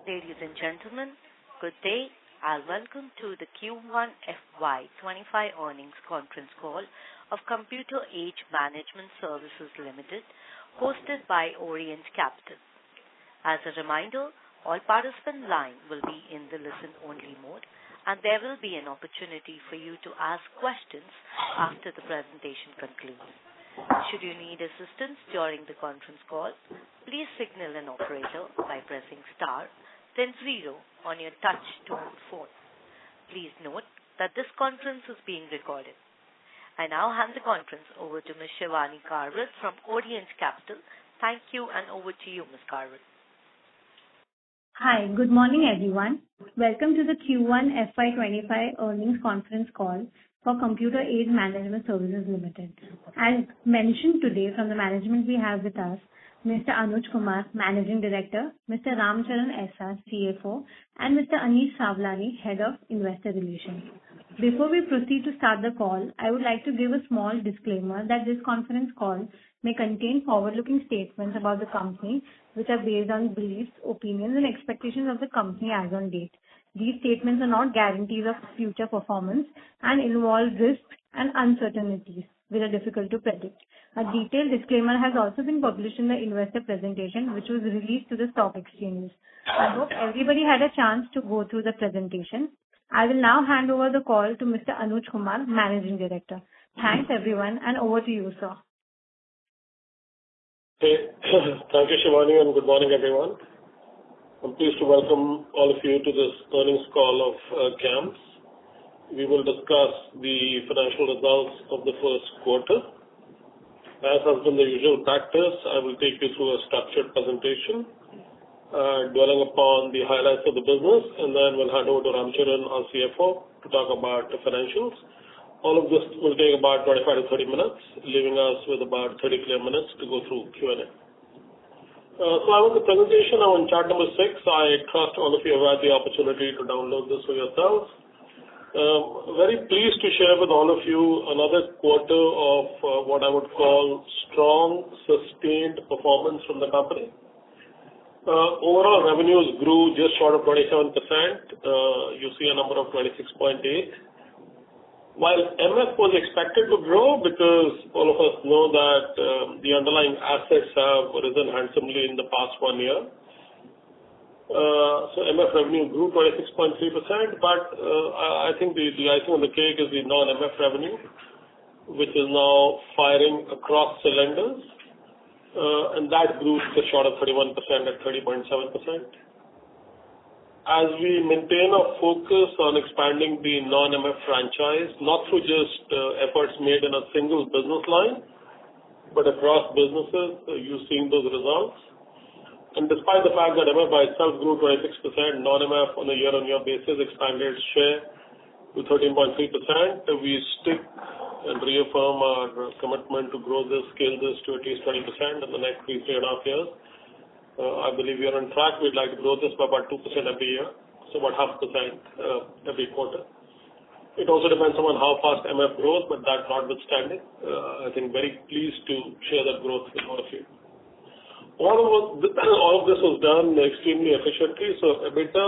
Ladies and gentlemen, good day and welcome to the Q1 FY25 earnings conference call of Computer Age Management Services Limited, hosted by Orient Capital. As a reminder, all participant lines will be in the listen-only mode, and there will be an opportunity for you to ask questions after the presentation concludes. Should you need assistance during the conference call, please signal an operator by pressing star then 0 on your touch-tone phone. Please note that this conference is being recorded. I now hand the conference over to Ms. Shivani Karwat from Orient Capital. Thank you, and over to you, Ms. Karwat. Hi, good morning everyone. Welcome to the Q1 FY25 earnings conference call for Computer Age Management Services Limited. As mentioned today from the management, we have with us Mr. Anuj Kumar, Managing Director, Mr. Ramcharan S.R., CFO, and Mr. Anish Savlani, Head of Investor Relations. Before we proceed to start the call, I would like to give a small disclaimer that this conference call may contain forward-looking statements about the company which are based on beliefs, opinions, and expectations of the company as on date. These statements are not guarantees of future performance and involve risks and uncertainties which are difficult to predict. A detailed disclaimer has also been published in the investor presentation which was released to the stock exchanges. I hope everybody had a chance to go through the presentation. I will now hand over the call to Mr. Anuj Kumar, Managing Director. Thanks everyone, and over to you, sir. Okay. Thank you, Shivani, and good morning everyone. I'm pleased to welcome all of you to this earnings call of CAMS. We will discuss the financial results of the first quarter. As has been the usual practice, I will take you through a structured presentation, dwelling upon the highlights of the business, and then we'll hand over to Ramcharan, our CFO, to talk about the financials. All of this will take about 25 to 30 minutes, leaving us with about 30 clear minutes to go through Q&A. So I have the presentation now on chart number 6. I trust all of you have had the opportunity to download this for yourselves. Very pleased to share with all of you another quarter of what I would call strong, sustained performance from the company. Overall revenues grew just short of 27%. You see a number of 26.8. While MF was expected to grow because all of us know that the underlying assets have risen handsomely in the past 1 year. So MF revenue grew 26.3%, but I think the icing on the cake is the non-MF revenue, which is now firing across cylinders, and that grew just short of 31% at 30.7%. As we maintain our focus on expanding the non-MF franchise, not through just efforts made in a single business line, but across businesses, you're seeing those results. And despite the fact that MF by itself grew 26%, non-MF on a year-on-year basis expanded share to 13.3%. We stick and reaffirm our commitment to grow this, scale this to at least 20% in the next 3.5 years. I believe we are on track. We'd like to grow this by about 2% every year, so about 0.5% every quarter. It also depends on how fast MF grows, but that notwithstanding, I think very pleased to share that growth with all of you. All of this was done extremely efficiently. So EBITDA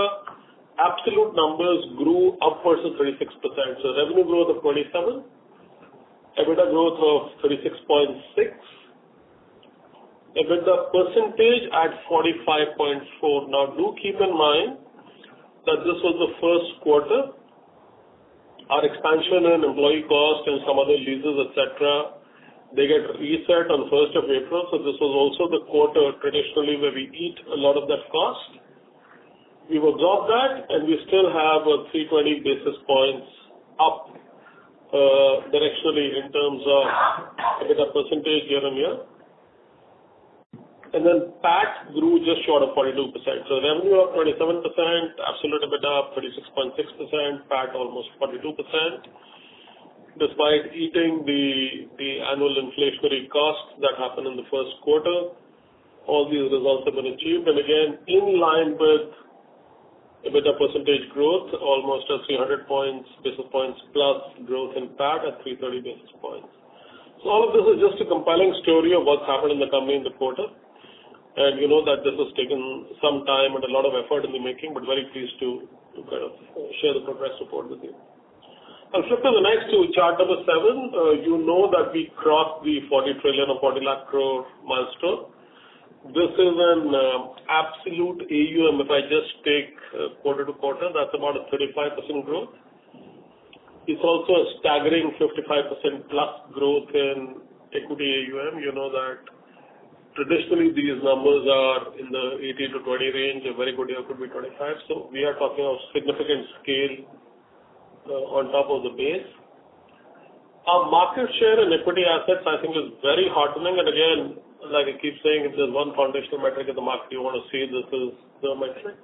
absolute numbers grew upwards of 36%. So revenue growth of 27, EBITDA growth of 36.6, EBITDA percentage at 45.4. Now do keep in mind that this was the first quarter. Our expansion in employee cost and some other leases, etc., they get reset on 1st of April, so this was also the quarter traditionally where we eat a lot of that cost. We've absorbed that, and we still have a 320 basis points up directionally in terms of EBITDA percentage year on year. And then PAT grew just short of 42%. So revenue up 27%, absolute EBITDA up 36.6%, PAT almost 42%. Despite eating the annual inflationary costs that happened in the first quarter, all these results have been achieved. And again, in line with EBITDA percentage growth, almost a 300 basis points plus growth in PAT at 330 basis points. So all of this is just a compelling story of what's happened in the company in the quarter. And you know that this has taken some time and a lot of effort in the making, but very pleased to kind of share the progress report with you. I'll flip to the next to chart number 7. You know that we crossed the 40 trillion or 40 lakh crore milestone. This is an absolute AUM. If I just take quarter to quarter, that's about a 35% growth. It's also a staggering 55% plus growth in equity AUM. You know that traditionally these numbers are in the 18 to 20 range. A very good year could be 25. So we are talking of significant scale on top of the base. Our market share in equity assets, I think, is very heartening. And again, like I keep saying, if there's one foundational metric in the market you want to see, this is the metric.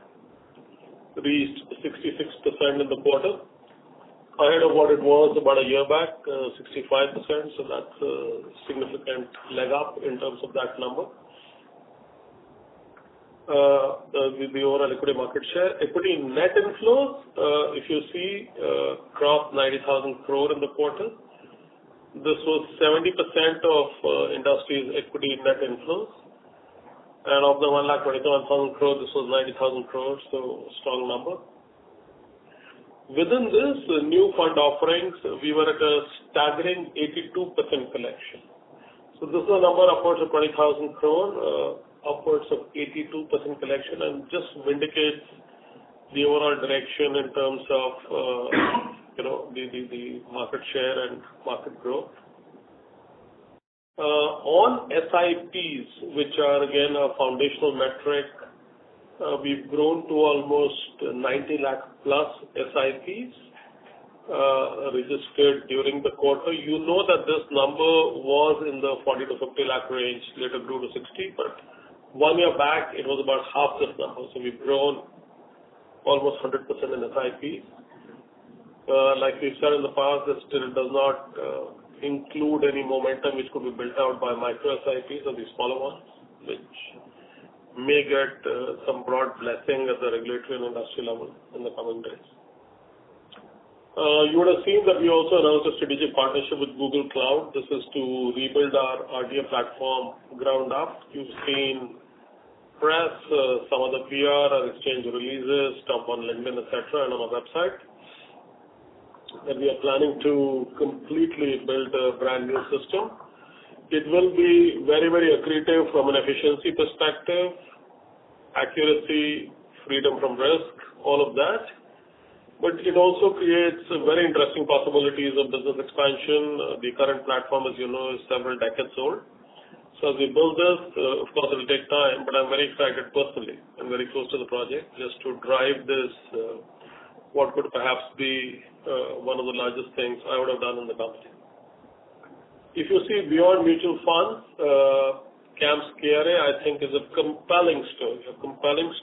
Reached 66% in the quarter, ahead of what it was about a year back, 65%. So that's a significant leg up in terms of that number. The overall equity market share. Equity net inflows, if you see, crossed 90,000 crore in the quarter. This was 70% of industry's equity net inflows. And of the 1,27,000 crore, this was 90,000 crore, so strong number. Within this, new fund offerings, we were at a staggering 82% collection. So this is a number upwards of 20,000 crore, upwards of 82% collection, and just vindicates the overall direction in terms of the market share and market growth. On SIPs, which are again a foundational metric, we've grown to almost 90 lakh plus SIPs registered during the quarter. You know that this number was in the 40 to 50 lakh range, later grew to 60, but 1 year back it was about half this number. So we've grown almost 100% in SIPs. Like we've said in the past, this still does not include any momentum which could be built out by micro SIPs or the smaller ones, which may get some broad blessing at the regulatory and industry level in the coming days. You would have seen that we also announced a strategic partnership with Google Cloud. This is to rebuild our RDA platform ground up. You've seen press, some of the PR, our exchange releases, stuff on LinkedIn, etc., and on our website. And we are planning to completely build a brand new system. It will be very, very accretive from an efficiency perspective, accuracy, freedom from risk, all of that. But it also creates very interesting possibilities of business expansion. The current platform, as you know, is several decades old. So as we build this, of course, it will take time, but I'm very excited personally and very close to the project just to drive this, what could perhaps be one of the largest things I would have done in the company. If you see beyond mutual funds, CAMS KRA, I think, is a compelling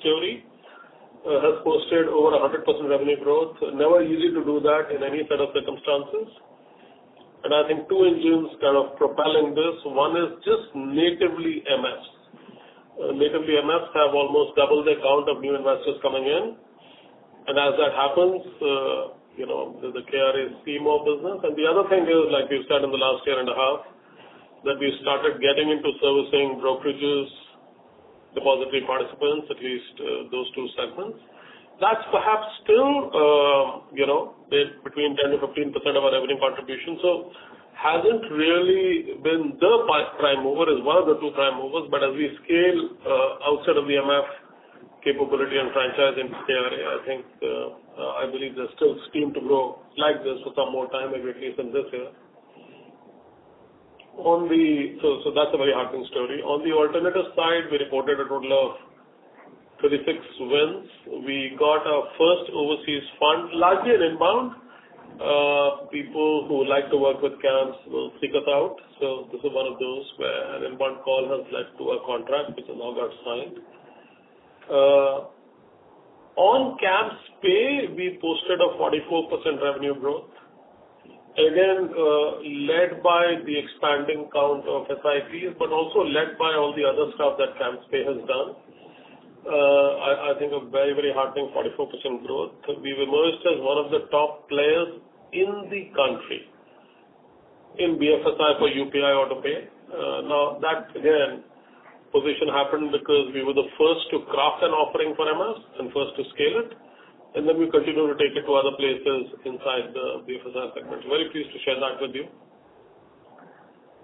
story. Has posted over 100% revenue growth. Never easy to do that in any set of circumstances. And I think two engines kind of propelling this. One is just natively MFs. Natively MFs have almost double the count of new investors coming in. And as that happens, the KRAs see more business. And the other thing is, like we've said in the last year and a half, that we started getting into servicing brokerages, depository participants, at least those two segments. That's perhaps still, between 10 to 15% of our revenue contribution. So hasn't really been the prime mover, is one of the two prime movers. But as we scale outside of the MF capability and franchise into KRA, I think, I believe there's still steam to grow like this for some more time, maybe at least in this year. So that's a very heartening story. On the alternative side, we reported a total of 36 wins. We got our first overseas fund, largely an inbound. People who like to work with CAMS will seek us out. So this is one of those where an inbound call has led to a contract which has now got signed. On CAMS Pay, we posted a 44% revenue growth. Again, led by the expanding count of SIPs, but also led by all the other stuff that CAMS Pay has done. I think a very, very heartening 44% growth. We've emerged as one of the top players in the country in BFSI for UPI AutoPay. Now, that again position happened because we were the first to craft an offering for MS and first to scale it, and then we continue to take it to other places inside the BFSI segment. Very pleased to share that with you.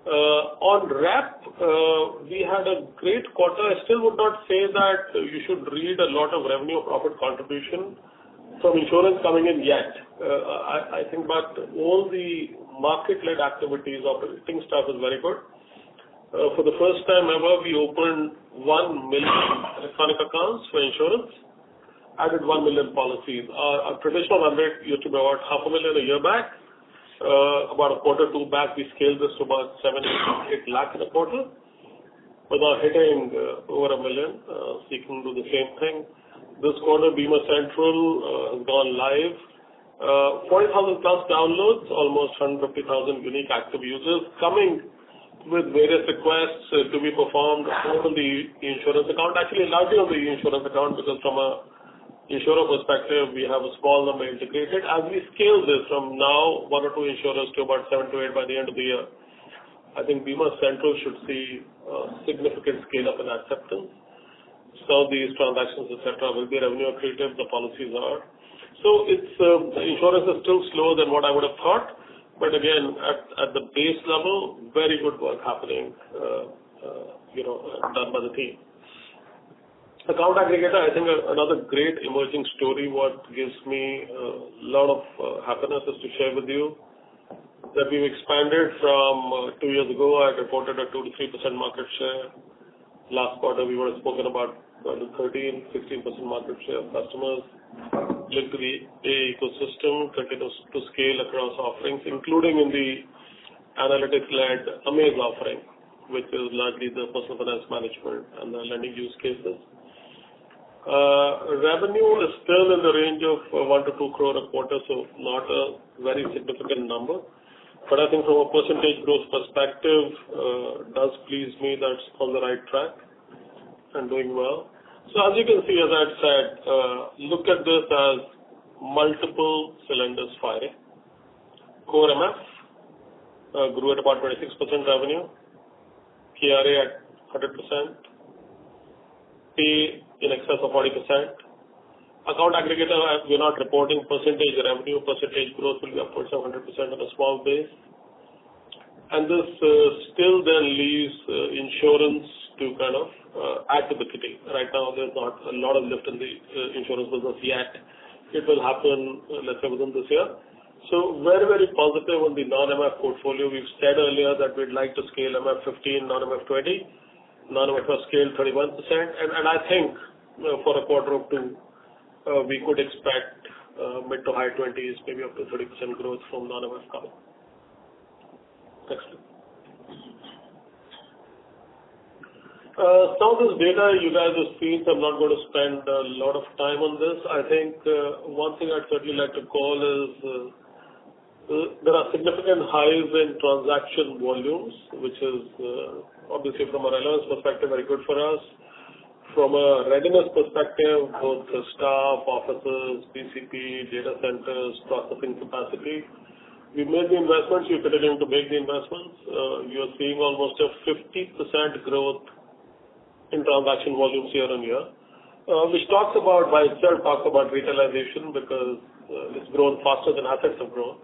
On rep, we had a great quarter. I still would not say that you should read a lot of revenue or profit contribution from insurance coming in yet. I think but all the market-led activities, operating stuff is very good. For the first time ever, we opened 1 million electronic accounts for insurance, added 1 million policies. Our traditional run rate used to be about 500,000 a year back. About a quarter, two back, we scaled this to about 7-8 lakh in a quarter. We're now hitting over 1 million, seeking to do the same thing. This quarter, Bima Central has gone live. 40,000 plus downloads, almost 150,000 unique active users coming with various requests to be performed on the insurance account. Actually, largely on the insurance account, because from a insurer perspective, we have a small number integrated. As we scale this from now 1 or 2 insurers to about 7 to 8 by the end of the year, I think Bima Central should see significant scale up in acceptance. So these transactions, etc., will be revenue accretive. The policies are. So it's insurance is still slower than what I would have thought, but again, at the base level, very good work happening, done by the team. Account aggregator, I think another great emerging story. What gives me a lot of happiness is to share with you that we've expanded from 2 years ago. I reported a 2 to 3% market share. Last quarter, we were spoken about 13, 16% market share of customers linked to the AI ecosystem, continues to scale across offerings, including in the analytics-led Amaze offering, which is largely the personal finance management and the lending use cases. Revenue is still in the range of 1 to 2 crore a quarter, so not a very significant number. But I think from a percentage growth perspective, does please me that's on the right track and doing well. So as you can see, as I said, look at this as multiple cylinders firing. Core MF grew at about 26% revenue, KRA at 100%, Pay in excess of 40%. Account aggregator, we're not reporting percentage revenue, percentage growth will be upwards of 100% on a small base. And this still then leaves insurance to kind of add to the kitty. Right now, there's not a lot of lift in the insurance business yet. It will happen, let's say, within this year. So very, very positive on the non-MF portfolio. We've said earlier that we'd like to scale MF 15, non-MF 20. Non-MF scale 31%, and I think for a quarter or two, we could expect mid to high 20s, maybe up to 30% growth from non-MF coming. Next. Some of this data you guys have seen, so I'm not going to spend a lot of time on this. I think one thing I'd certainly like to call is there are significant highs in transaction volumes, which is obviously from a relevance perspective very good for us. From a readiness perspective, both the staff, offices, BCP, data centers, processing capacity. We made the investments, we're continuing to make the investments. You're seeing almost a 50% growth in transaction volumes year on year, which talks about, by itself, talks about retailization because it's grown faster than assets have grown.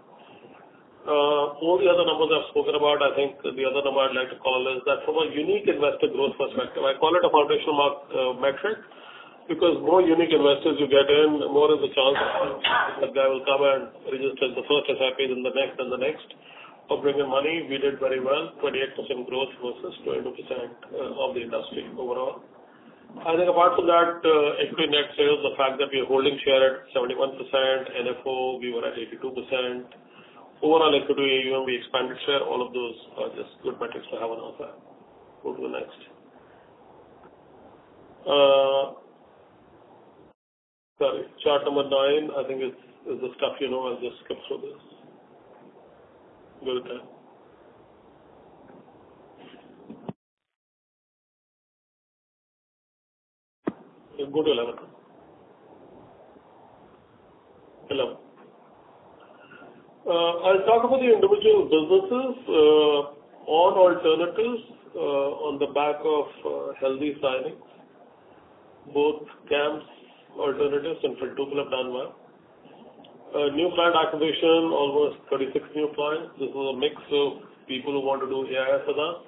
All the other numbers I've spoken about, I think the other number I'd like to call is that from a unique investor growth perspective, I call it a foundational metric because more unique investors you get in, more is the chance that guy will come and register the first SIP, then the next, and the next, or bring in money. We did very well, 28% growth versus 22% of the industry overall. I think apart from that, equity net sales, the fact that we are holding share at 71%, NFO, we were at 82%. Overall equity AUM, we expanded share. All of those are just good metrics to have on our side. Go to the next. Sorry, chart number 9, I think is the stuff you know. I'll just skip through this. Go to 10. Go to 11. 11. I'll talk about the individual businesses. On alternatives, on the back of healthy signings, both CAMS alternatives and FY24 have done well. New client acquisition, almost 36 new clients. This is a mix of people who want to do AIF with us.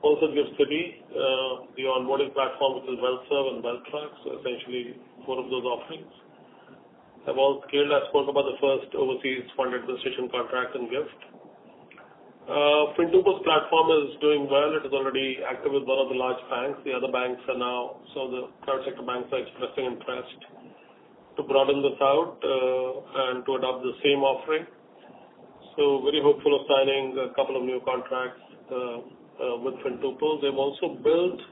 Also GIFT City, the onboarding platform, which is WealthServe and WealthTrack, so essentially 4 of those offerings have all scaled. I spoke about the first overseas fund administration contract in GIFT. FY24's platform is doing well. It is already active with one of the large banks. The other banks are now, so the private sector banks are expressing interest to broaden this out and to adopt the same offering. So very hopeful of signing a couple of new contracts with FY24. They've also built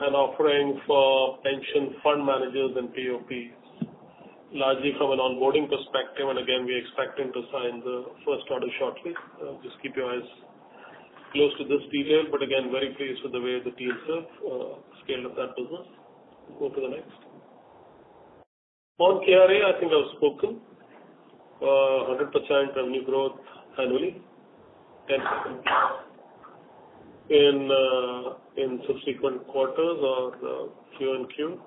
an offering for pension fund managers and POPs, largely from an onboarding perspective, and again, we're expecting to sign the first order shortly. Just keep your eyes close to this detail, but again, very pleased with the way the teams have scaled up that business. Go to the next. On KRA, I think I've spoken. 100% revenue growth annually, 10% in subsequent quarters or Q and Q.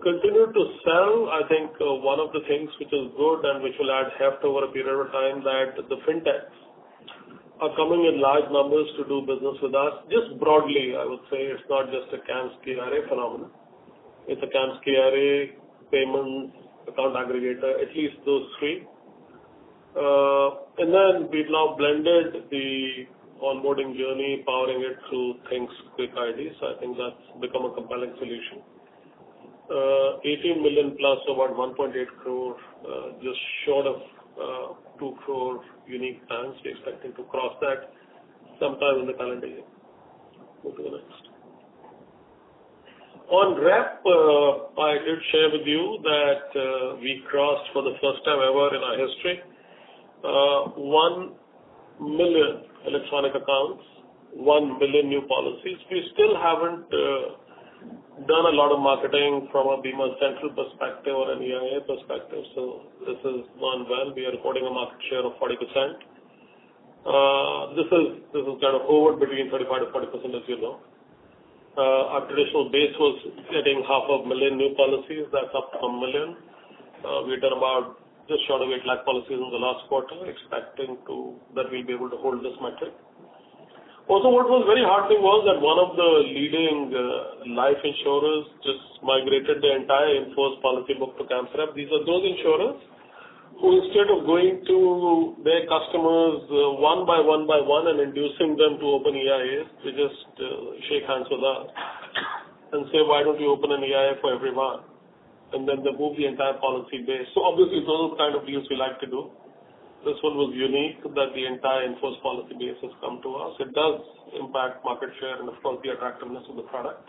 Continue to sell. I think one of the things which is good and which will add heft over a period of time, that the fintechs are coming in large numbers to do business with us. Just broadly, I would say it's not just a CAMS KRA phenomenon. It's a CAMS KRA, payments, account aggregator, at least those 3. And then we've now blended the onboarding journey, powering it through Things Quick ID. So I think that's become a compelling solution. 18 million plus, about 1.8 crore, just short of 2 crore unique plans. We're expecting to cross that sometime in the calendar year. Go to the next. On rep, I did share with you that we crossed for the first time ever in our history 1 million electronic accounts, 1 million new policies. We still haven't done a lot of marketing from a Bima Central perspective or an EIA perspective, so this has gone well. We are reporting a market share of 40%. This is kind of hovered between 35 to 40%, as you know. Our traditional base was getting 500,000 new policies. That's up from 1 million. We've done about just short of 8 lakh policies in the last quarter, expecting that we'll be able to hold this metric. Also, what was very heartening was that one of the leading life insurers just migrated their entire in-force policy book to CAMS Rep. These are those insurers who, instead of going to their customers one by one and inducing them to open EIAs, they just shake hands with us and say, why don't you open an EIA for everyone? And then they move the entire policy base. So obviously, those are the kind of deals we like to do. This one was unique, that the entire in-force policy base has come to us. It does impact market share and, of course, the attractiveness of the product.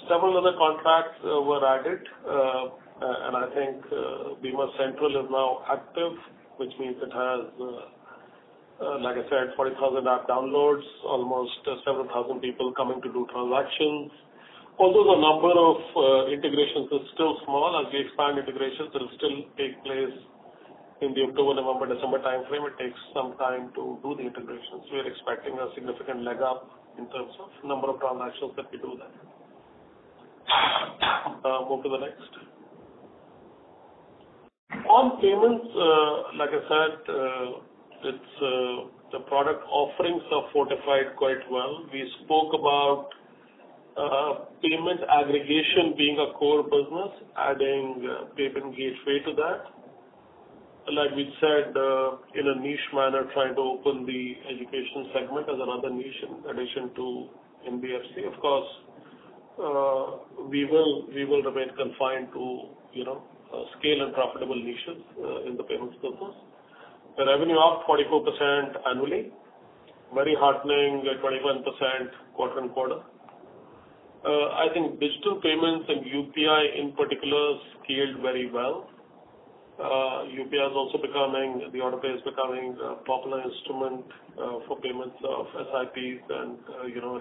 Several other contracts were added, and I think Bima Central is now active, which means it has, like I said, 40,000 app downloads, almost several thousand people coming to do transactions. Although the number of integrations is still small, as we expand integrations, it will still take place in the October, November, December timeframe. It takes some time to do the integrations. We are expecting a significant leg up in terms of number of transactions that we do there. Move to the next. On payments, like I said, the product offerings are fortified quite well. We spoke about payment aggregation being a core business, adding payment gateway to that. Like we said, in a niche manner, trying to open the education segment as another niche in addition to NBFC. Of course, we will remain confined to scale and profitable niches in the payments business. The revenue up 44% annually, very heartening, 21% quarter on quarter. I think digital payments and UPI in particular scaled very well. UPI is also becoming, the AutoPay is becoming a popular instrument for payments of SIPs and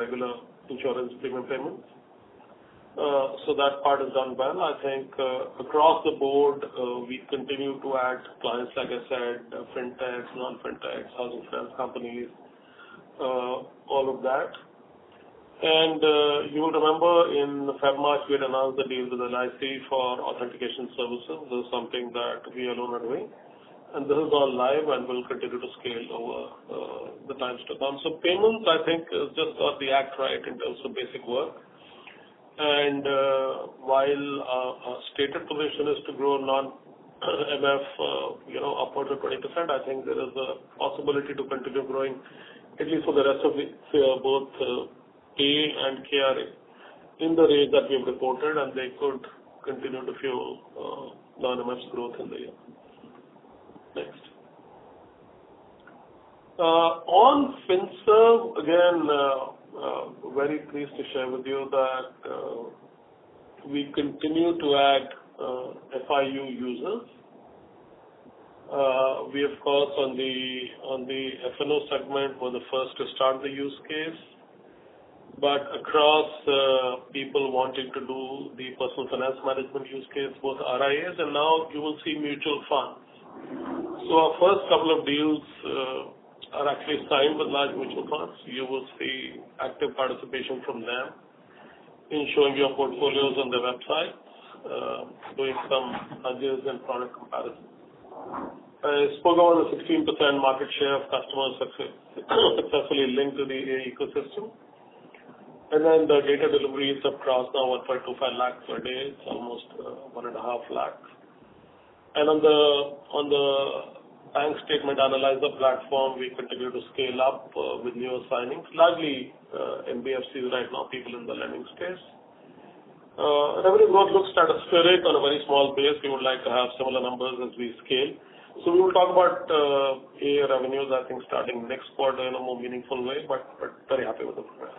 regular insurance premium payments. So that part is done well. I think across the board, we continue to add clients, like I said, fintechs, non-fintechs, housing finance companies, all of that. And you will remember in Feb-March, we had announced the deal with LIC for authentication services. This is something that we alone are doing. And this is all live and will continue to scale over the times to come. So payments, I think, is just got the act right in terms of basic work. And while our stated position is to grow non-MF, upwards of 20%, I think there is a possibility to continue growing, at least for the rest of the year, both A and KRA in the rate that we have reported, and they could continue to fuel non-MF's growth in the year. Next. On FinServ, again, very pleased to share with you that we continue to add FIU users. We, of course, on the FNO segment were the first to start the use case, but across people wanting to do the personal finance management use case, both RIAs, and now you will see mutual funds. So our first couple of deals are actually signed with large mutual funds. You will see active participation from them in showing your portfolios on their websites, doing some nudges and product comparisons. I spoke about the 16% market share of customers successfully linked to the ecosystem. And then the data deliveries have crossed now 1.25 lakhs per day. It's almost 1.5 lakhs. And on the bank statement analyzer platform, we continue to scale up with newer signings, largely NBFCs right now, people in the lending space. Revenue growth looks stratospheric on a very small base. We would like to have similar numbers as we scale. So we will talk about AA revenues, I think, starting next quarter in a more meaningful way, but very happy with the progress.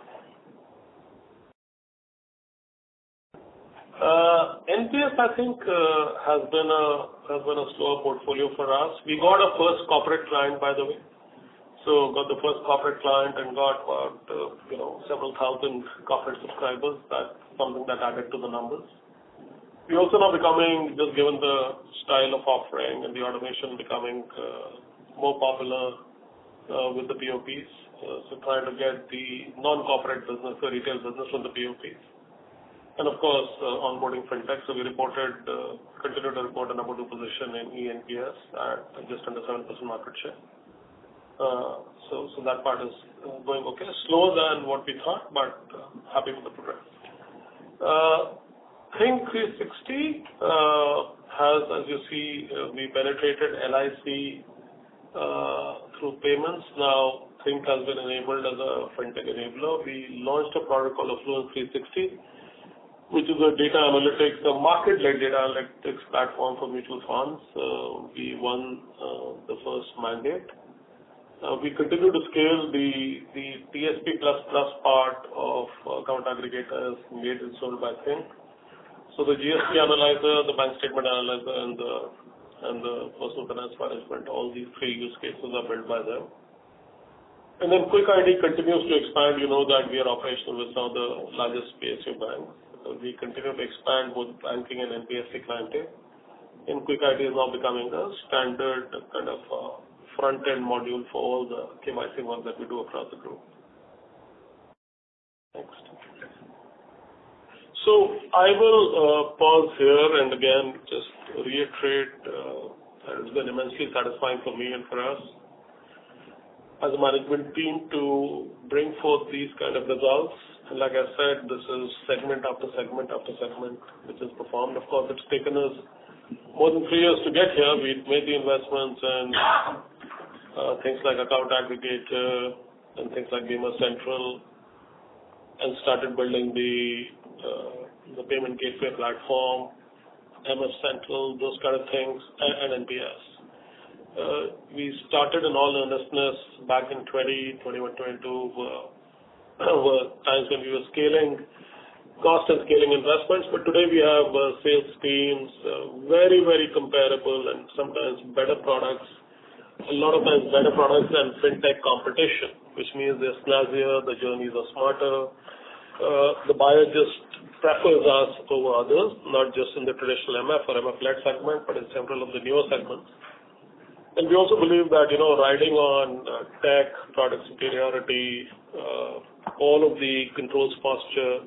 NPS, I think, has been a slower portfolio for us. We got a first corporate client, by the way. So got the first corporate client and got about several thousand corporate subscribers. That's something that added to the numbers. We also now becoming, just given the style of offering and the automation becoming more popular with the POPs. So trying to get the non-corporate business, the retail business from the POPs. And of course, onboarding fintech. So we continue to report a number 2 position in eNPS at just under 7% market share. So that part is going okay. Slower than what we thought, but happy with the progress. Think 360 has, as you see, we penetrated LIC through payments. Now, Think has been enabled as a fintech enabler. We launched a product called Affluent 360, which is a data analytics, a market-led data analytics platform for mutual funds. We won the first mandate. We continue to scale the TSP++ part of account aggregators made and sold by Think. So the GST analyzer, the bank statement analyzer, and the personal finance management, all these 3 use cases are built by them. And then Quick ID continues to expand. You know that we are operational with some of the largest PSU banks. We continue to expand both banking and NBFC clientele. And Quick ID is now becoming a standard kind of front-end module for all the KYC work that we do across the group. Next. So I will pause here and again just reiterate that it's been immensely satisfying for me and for us as a management team to bring forth these kind of results. And like I said, this is segment after segment after segment which is performed. Of course, it's taken us more than 3 years to get here. We made the investments and things like account aggregator and things like Bima Central and started building the payment gateway platform, MF Central, those kind of things, and NPS. We started in all earnestness back in 2021, 22 were times when we were scaling cost and scaling investments, but today we have sales teams, very, very comparable and sometimes better products, a lot of times better products than fintech competition, which means they're snazzier, the journeys are smarter, the buyer just prefers us over others, not just in the traditional MF or MF-led segment, but in several of the newer segments. And we also believe that, riding on tech, product superiority, all of the controls posture,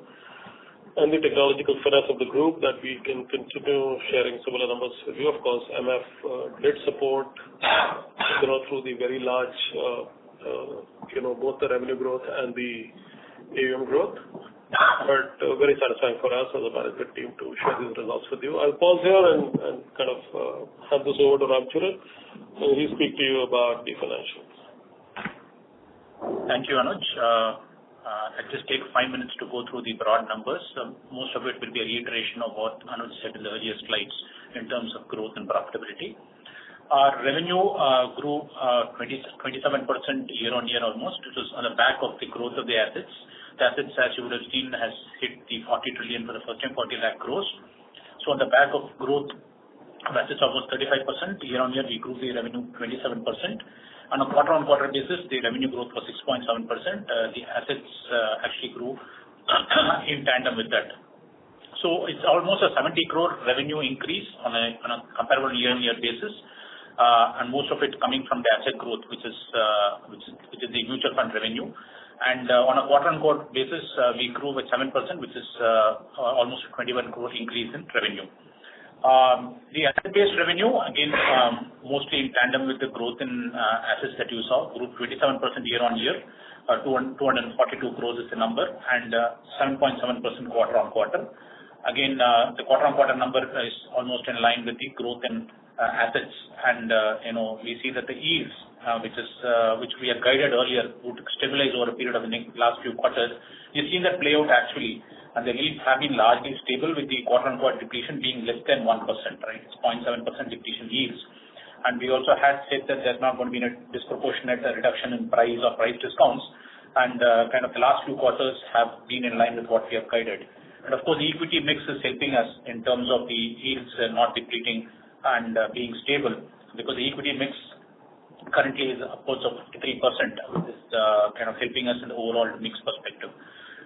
and the technological finesse of the group, that we can continue sharing similar numbers with you. Of course, MF did support, through the very large, both the revenue growth and the AUM growth. But very satisfying for us as a management team to share these results with you. I'll pause here and kind of hand this over to Ramcharan, and he'll speak to you about the financials. Thank you, Anuj. I'll just take 5 minutes to go through the broad numbers. Most of it will be a reiteration of what Anuj said in the earlier slides in terms of growth and profitability. Our revenue grew 27% year-on-year almost. It was on the back of the growth of the assets. The assets, as you would have seen, has hit the 40 trillion for the first time, 40 lakh crores. So on the back of growth of assets almost 35%, year-on-year we grew the revenue 27%. On a quarter-on-quarter basis, the revenue growth was 6.7%. The assets actually grew in tandem with that. So it's almost a 70 crore revenue increase on a comparable year-on-year basis, and most of it coming from the asset growth, which is the mutual fund revenue. And on a quarter-on-quarter basis, we grew with 7%, which is almost a 21 crore increase in revenue. The asset-based revenue, again, mostly in tandem with the growth in assets that you saw, grew 27% year-on-year. 242 crores is the number, and 7.7% quarter-on-quarter. Again, the quarter-on-quarter number is almost in line with the growth in assets, and we see that the yields, which we had guided earlier, would stabilize over a period of the last few quarters. You've seen that play out actually, and the yields have been largely stable, with the quarter-on-quarter depletion being less than 1%, right? It's 0.7% depletion yields. And we also had said that there's not going to be a disproportionate reduction in price or price discounts, and kind of the last few quarters have been in line with what we have guided. And of course, the equity mix is helping us in terms of the yields not depleting and being stable, because the equity mix currently is upwards of 53%, which is kind of helping us in the overall mix perspective.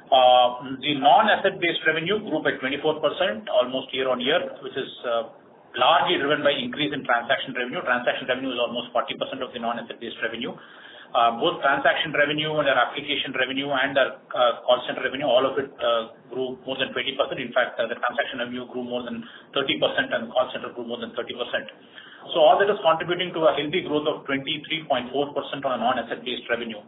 The non-asset-based revenue grew by 24% almost year-on-year, which is largely driven by increase in transaction revenue. Transaction revenue is almost 40% of the non-asset-based revenue. Both transaction revenue and our application revenue and our call center revenue, all of it grew more than 20%. In fact, the transaction revenue grew more than 30% and the call center grew more than 30%. So all that is contributing to a healthy growth of 23.4% on a non-asset-based revenue.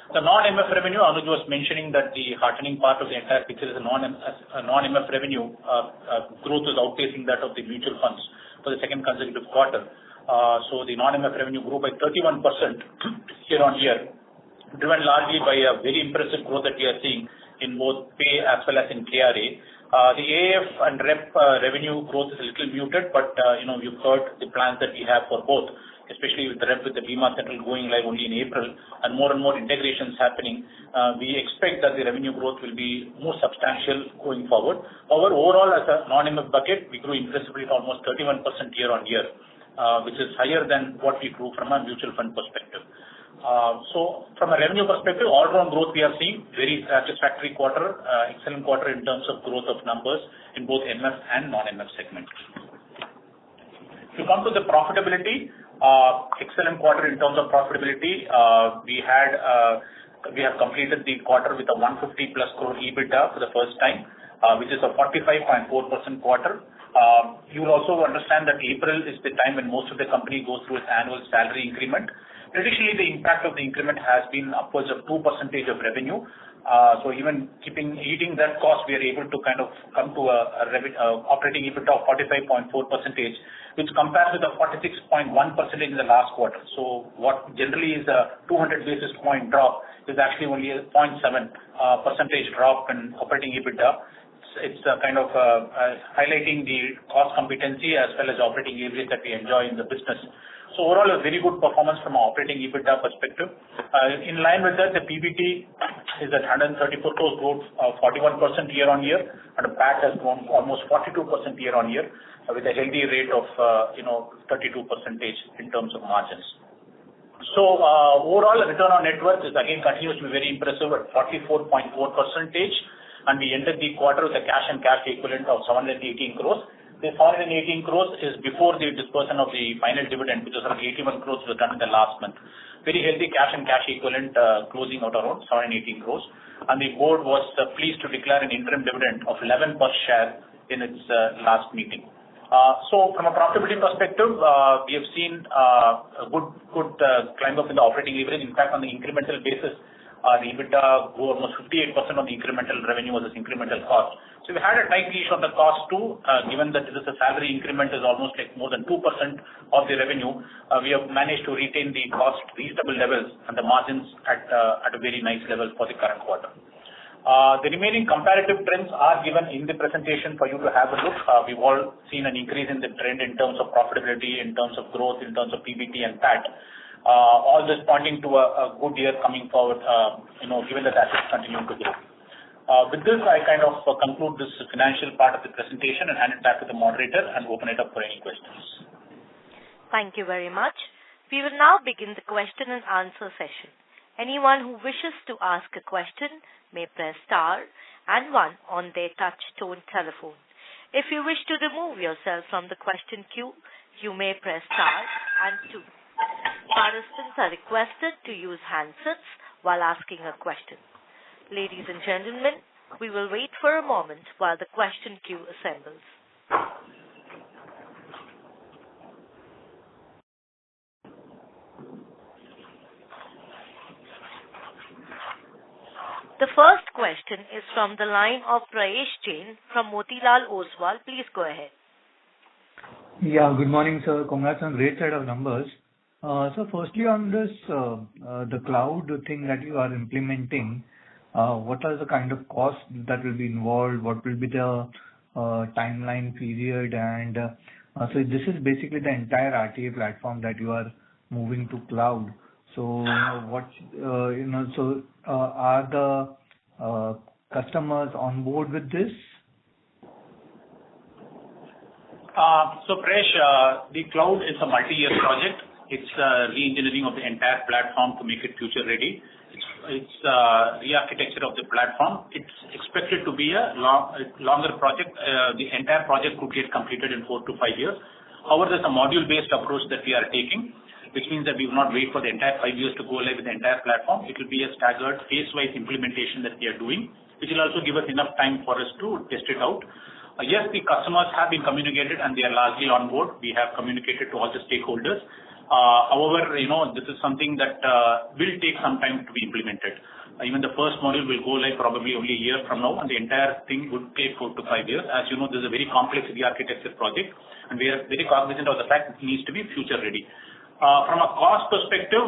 The non-MF revenue, Anuj was mentioning that the heartening part of the entire picture is a non-MF revenue growth is outpacing that of the mutual funds for the second consecutive quarter. So the non-MF revenue grew by 31% year-on-year, driven largely by a very impressive growth that we are seeing in both pay as well as in KRA. The AF and rep revenue growth is a little muted, but you've heard the plans that we have for both, especially with the rep with the Bima Central going live only in April and more integrations happening. We expect that the revenue growth will be more substantial going forward. However, overall as a non-MF bucket, we grew impressively at almost 31% year-on-year, which is higher than what we grew from a mutual fund perspective. So from a revenue perspective, all-round growth we are seeing, very satisfactory quarter, excellent quarter in terms of growth of numbers in both MF and non-MF segments. To come to the profitability, excellent quarter in terms of profitability. We have completed the quarter with a 150 plus crore EBITDA for the first time, which is a 45.4% quarter. You will also understand that April is the time when most of the company goes through its annual salary increment. Traditionally, the impact of the increment has been upwards of 2% of revenue. So even eating that cost, we are able to kind of come to a operating EBITDA of 45.4%, which compares with the 46.1% in the last quarter. So what generally is a 200 basis point drop is actually only a 0.7% drop in operating EBITDA. It's kind of highlighting the cost competency as well as operating leverage that we enjoy in the business. So overall, a very good performance from an operating EBITDA perspective. In line with that, the PBT is at 134 crores growth, 41% year-on-year, and the PAT has grown almost 42% year-on-year with a healthy rate of 32% in terms of margins. So overall, return on net worth is again continues to be very impressive at 44.4%. and we ended the quarter with a cash and cash equivalent of 718 crores. The 718 crores is before the disbursement of the final dividend, which was around 81 crores was done in the last month. Very healthy cash and cash equivalent closing out around 718 crores. And the board was pleased to declare an interim dividend of 11 per share in its last meeting. So from a profitability perspective, we have seen a good climb up in the operating leverage. In fact, on the incremental basis, the EBITDA grew almost 58% on the incremental revenue versus incremental cost. So we had a tight leash on the cost too, given that this is a salary increment is almost like more than 2% of the revenue. We have managed to retain the cost reasonable levels and the margins at a very nice level for the current quarter. The remaining comparative trends are given in the presentation for you to have a look. We've all seen an increase in the trend in terms of profitability, in terms of growth, in terms of PBT and PAT. All this pointing to a good year coming forward, given that assets continue to grow. With this, I kind of conclude this financial part of the presentation and hand it back to the moderator and open it up for any questions. Thank you very much. We will now begin the question and answer session. Anyone who wishes to ask a question may press star and 1 on their touch-tone telephone. If you wish to remove yourself from the question queue, you may press star and 2. Participants are requested to use handsets while asking a question. Ladies and gentlemen, we will wait for a moment while the question queue assembles. The first question is from the line of Prayesh Jain from Motilal Oswal. Please go ahead. Yeah, good morning, sir. Congrats on great set of numbers. So firstly on this, the cloud thing that you are implementing, what are the kind of costs that will be involved? What will be the timeline period? And so this is basically the entire RTA platform that you are moving to cloud. So are the customers on board with this? So Prayesh, the cloud is a multi-year project. It's re-engineering of the entire platform to make it future ready. It's re-architecture of the platform. It's expected to be a longer project. The entire project could get completed in 4 to 5 years. However, there's a module-based approach that we are taking, which means that we will not wait for the entire 5 years to go live with the entire platform. It will be a staggered phase-wise implementation that we are doing, which will also give us enough time for us to test it out. Yes, the customers have been communicated and they are largely on board. We have communicated to all the stakeholders. However, this is something that will take some time to be implemented. Even the first module will go live probably only a year from now, and the entire thing would take 4 to 5 years. As you know, this is a very complex re-architecture project, and we are very cognizant of the fact it needs to be future ready. From a cost perspective,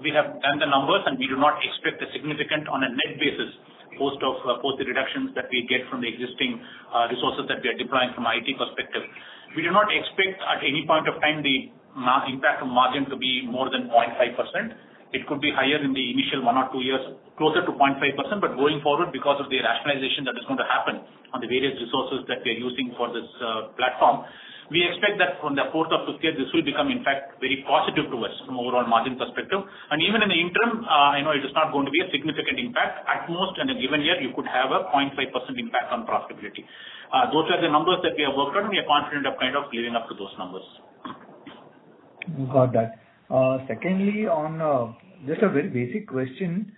we have done the numbers, and we do not expect a significant on a net basis post the reductions that we get from the existing resources that we are deploying from IT perspective. We do not expect at any point of time the impact of margin to be more than 0.5%. It could be higher in the initial 1 or 2 years, closer to 0.5%, but going forward, because of the rationalization that is going to happen on the various resources that we are using for this platform, we expect that from the 4th or 5th year, this will become, in fact, very positive to us from overall margin perspective. And even in the interim, I know it is not going to be a significant impact. At most, in a given year, you could have a 0.5% impact on profitability. Those are the numbers that we have worked on, and we are confident of kind of living up to those numbers. Got that. Secondly, on just a very basic question,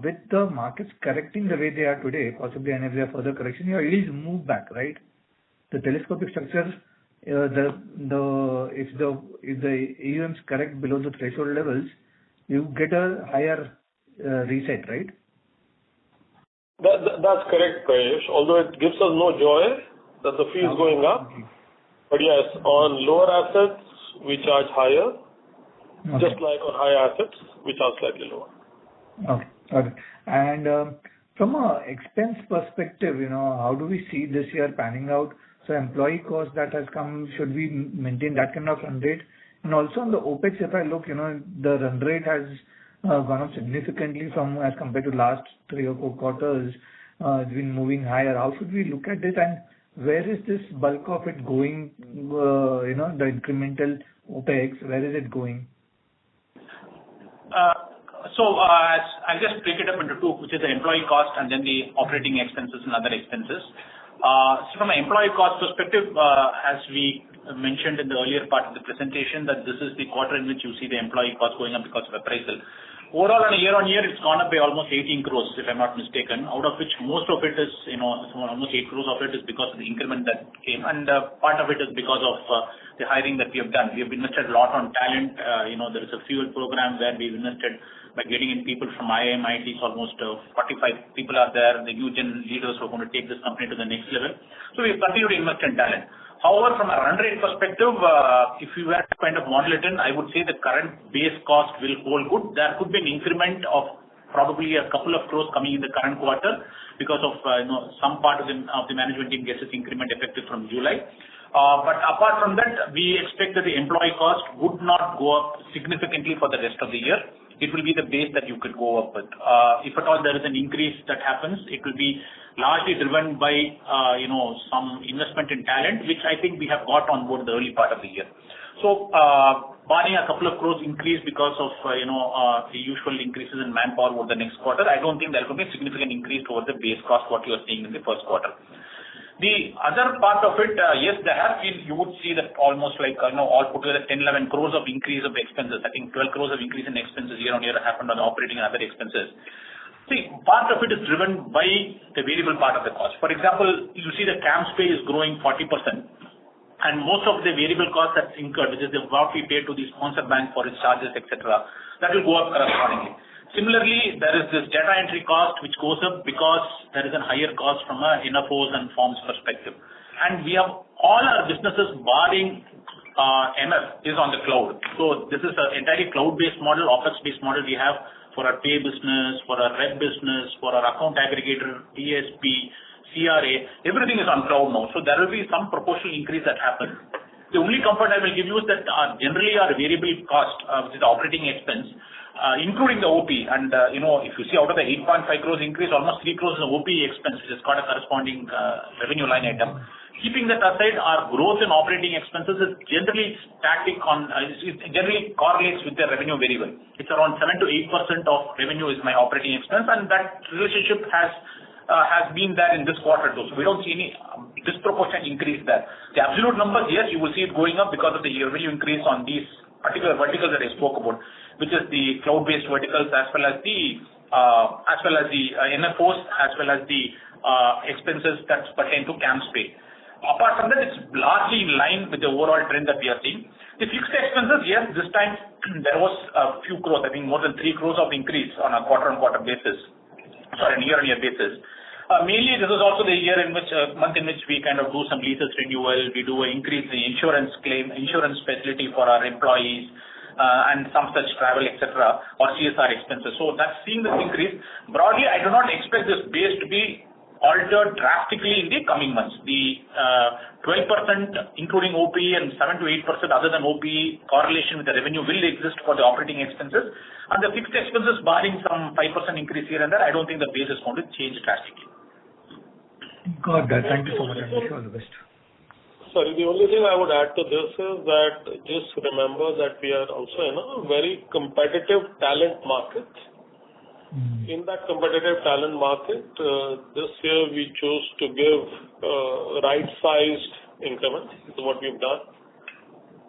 with the markets correcting the way they are today, possibly, and if there are further correction, your yields move back, right? The telescopic structure, if the AUMs correct below the threshold levels, you get a higher reset, right? That's correct, Prayesh. Although it gives us no joy that the fee is going up, but yes, on lower assets we charge higher, just like on higher assets we charge slightly lower. Okay, got it. And from a expense perspective, how do we see this year panning out? So employee cost that has come, should we maintain that kind of run rate? And also on the OPEX, if I look, the run rate has gone up significantly from as compared to last 3 or 4 quarters. It's been moving higher. How should we look at it, and where is this bulk of it going? The incremental OPEX, where is it going? I'll just break it up into two, which is the employee cost and then the operating expenses and other expenses. From an employee cost perspective, as we mentioned in the earlier part of the presentation, that this is the quarter in which you see the employee cost going up because of appraisal. Overall, on a year-on-year, it's gone up by almost 18 crores, if I'm not mistaken, out of which most of it is, almost 8 crores of it is because of the increment that came, and part of it is because of the hiring that we have done. We have invested a lot on talent. There is a fuel program where we've invested by getting in people from IIM, ITs, almost 45 people are there, the new gen leaders who are going to take this company to the next level. So we continue to invest in talent. However, from a run rate perspective, if you were to kind of model it in, I would say the current base cost will hold good. There could be an increment of probably a couple of crores coming in the current quarter because of some part of the management team gets its increment effective from July. But apart from that, we expect that the employee cost would not go up significantly for the rest of the year. It will be the base that you could go up with. If at all there is an increase that happens, it will be largely driven by some investment in talent, which I think we have got on board the early part of the year. So barring a couple of crores increase because of the usual increases in manpower over the next quarter, I don't think there will be a significant increase over the base cost what you are seeing in the first quarter. The other part of it, yes, there has been, you would see that almost like, all put together 10-11 crores of increase of expenses. I think 12 crores of increase in expenses year-on-year happened on the operating and other expenses. See, part of it is driven by the variable part of the cost. For example, you see the CAMS pay is growing 40%, and most of the variable cost that's incurred, which is the what we pay to the sponsor bank for its charges, etc., that will go up correspondingly. Similarly, there is this data entry cost which goes up because there is a higher cost from a NFOs and forms perspective. And we have all our businesses barring MF is on the cloud. So this is an entirely cloud-based model, OPEX-based model we have for our pay business, for our rep business, for our account aggregator, DSP, CRA, everything is on cloud now. So there will be some proportional increase that happens. The only comfort I will give you is that generally our variable cost, which is the operating expense, including the OP, and if you see out of the 8.5 crores increase, almost 3 crores is OP expense, which has got a corresponding revenue line item. Keeping that aside, our growth in operating expenses is generally static it generally correlates with the revenue variable. It's around 7 to 8% of revenue is my operating expense, and that relationship has been there in this quarter too. So we don't see any disproportionate increase there. The absolute numbers, yes, you will see it going up because of the revenue increase on these particular verticals that I spoke about, which is the cloud-based verticals as well as the NFOs as well as the expenses that pertain to CAMS pay. Apart from that, it's largely in line with the overall trend that we are seeing. The fixed expenses, yes, this time there was a few crores, I think more than 3 crores of increase on a quarter-on-quarter basis, sorry, year-on-year basis. Mainly, this is also the month in which we kind of do some leases renewal, we do an increase in insurance facility for our employees, and some such travel, etc., or CSR expenses. So that's seeing this increase. Broadly, I do not expect this base to be altered drastically in the coming months. The 12% including OP and 7 to 8% other than OP correlation with the revenue will exist for the operating expenses, and the fixed expenses barring some 5% increase here and there, I don't think the base is going to change drastically. Got that. Thank you so much, and wish you all the best. Sorry, the only thing I would add to this is that just remember that we are also in a very competitive talent market. In that competitive talent market, this year we chose to give right-sized increments. This is what we've done.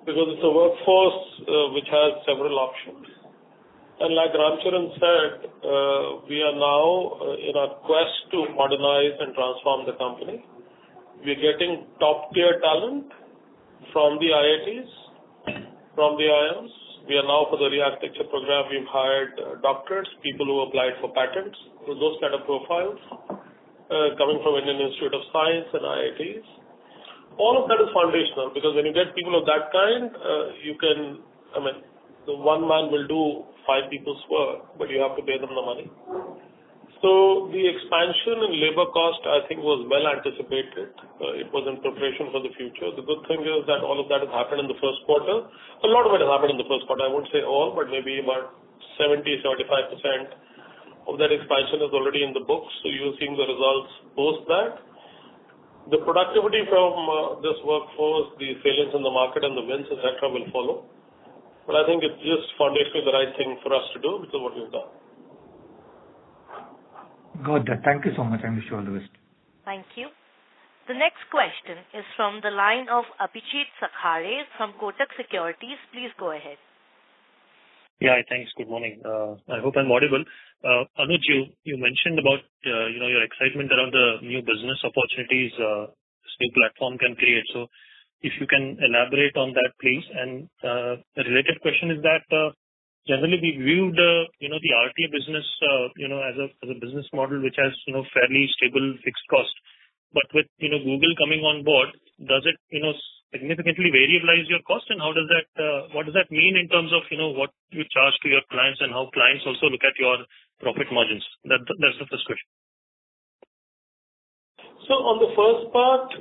Because it's a workforce which has several options. And like Ramcharan said, we are now in our quest to modernize and transform the company. We're getting top-tier talent from the IITs, from the IIMs. We are now, for the re-architecture program, we've hired doctorates, people who applied for patents, so those kind of profiles, coming from Indian Institute of Science and IITs. All of that is foundational, because when you get people of that kind, the one man will do 5 people's work, but you have to pay them the money. So the expansion in labor cost, I think, was well anticipated. It was in preparation for the future. The good thing is that all of that has happened in the first quarter. A lot of it has happened in the first quarter. I won't say all, but maybe about 70-75% of that expansion is already in the books. So you're seeing the results post that. The productivity from this workforce, the salience in the market and the wins, etc., will follow. But I think it's just foundationally the right thing for us to do, which is what we've done. Got that. Thank you so much. I wish you all the best. Thank you. The next question is from the line of Abhijit Sakhare from Kotak Securities. Please go ahead. Yeah, thanks. Good morning. I hope I'm audible. Anuj, you mentioned about your excitement around the new business opportunities this new platform can create. So if you can elaborate on that, please. And a related question is that generally we viewed the RTA business as a business model which has fairly stable fixed cost. But with Google coming on board, does it significantly variabilize your cost, and how does that what does that mean in terms of what you charge to your clients and how clients also look at your profit margins? That's the first question. So on the first part,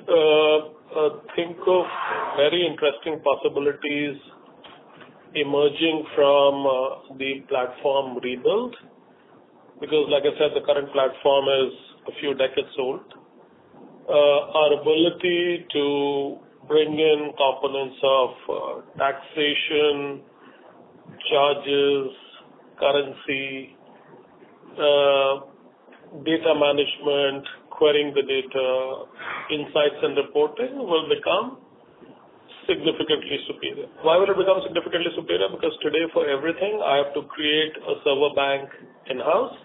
think of very interesting possibilities emerging from the platform rebuild, because like I said, the current platform is a few decades old. Our ability to bring in components of taxation, charges, currency, data management, querying the data, insights and reporting will become significantly superior. Why will it become significantly superior? Because today for everything I have to create a server bank in-house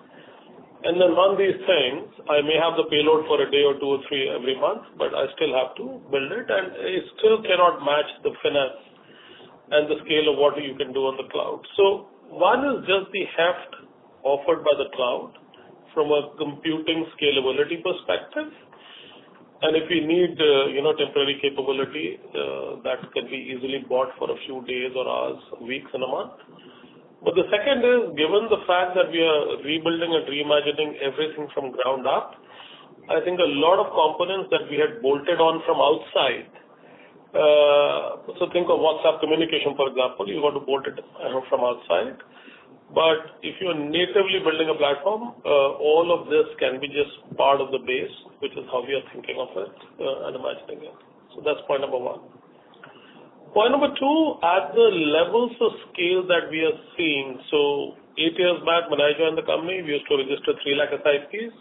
and then run these things. I may have the payload for a day or 2 or 3 every month, but I still have to build it, and it still cannot match the finesse and the scale of what you can do on the cloud. So one is just the heft offered by the cloud from a computing scalability perspective, and if we need temporary capability that can be easily bought for a few days or hours, weeks and a month. But the second is, given the fact that we are rebuilding and reimagining everything from ground up, I think a lot of components that we had bolted on from outside, so think of WhatsApp communication, for example, you want to bolt it from outside. But if you're natively building a platform, all of this can be just part of the base, which is how we are thinking of it and imagining it. So that's point number one. Point number two, at the levels of scale that we are seeing, so 8 years back when I joined the company, we used to register 3 lakh SIPs.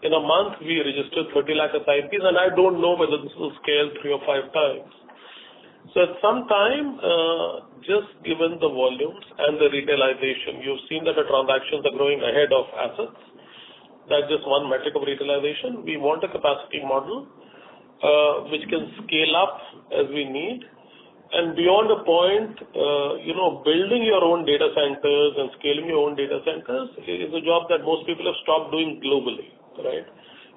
In a month, we registered 30 lakh SIPs, and I don't know whether this will scale 3 or 5 times. So at some time, just given the volumes and the retailization, you've seen that the transactions are growing ahead of assets. That's just one metric of retailization. We want a capacity model which can scale up as we need. And beyond a point, building your own data centers and scaling your own data centers is a job that most people have stopped doing globally, right?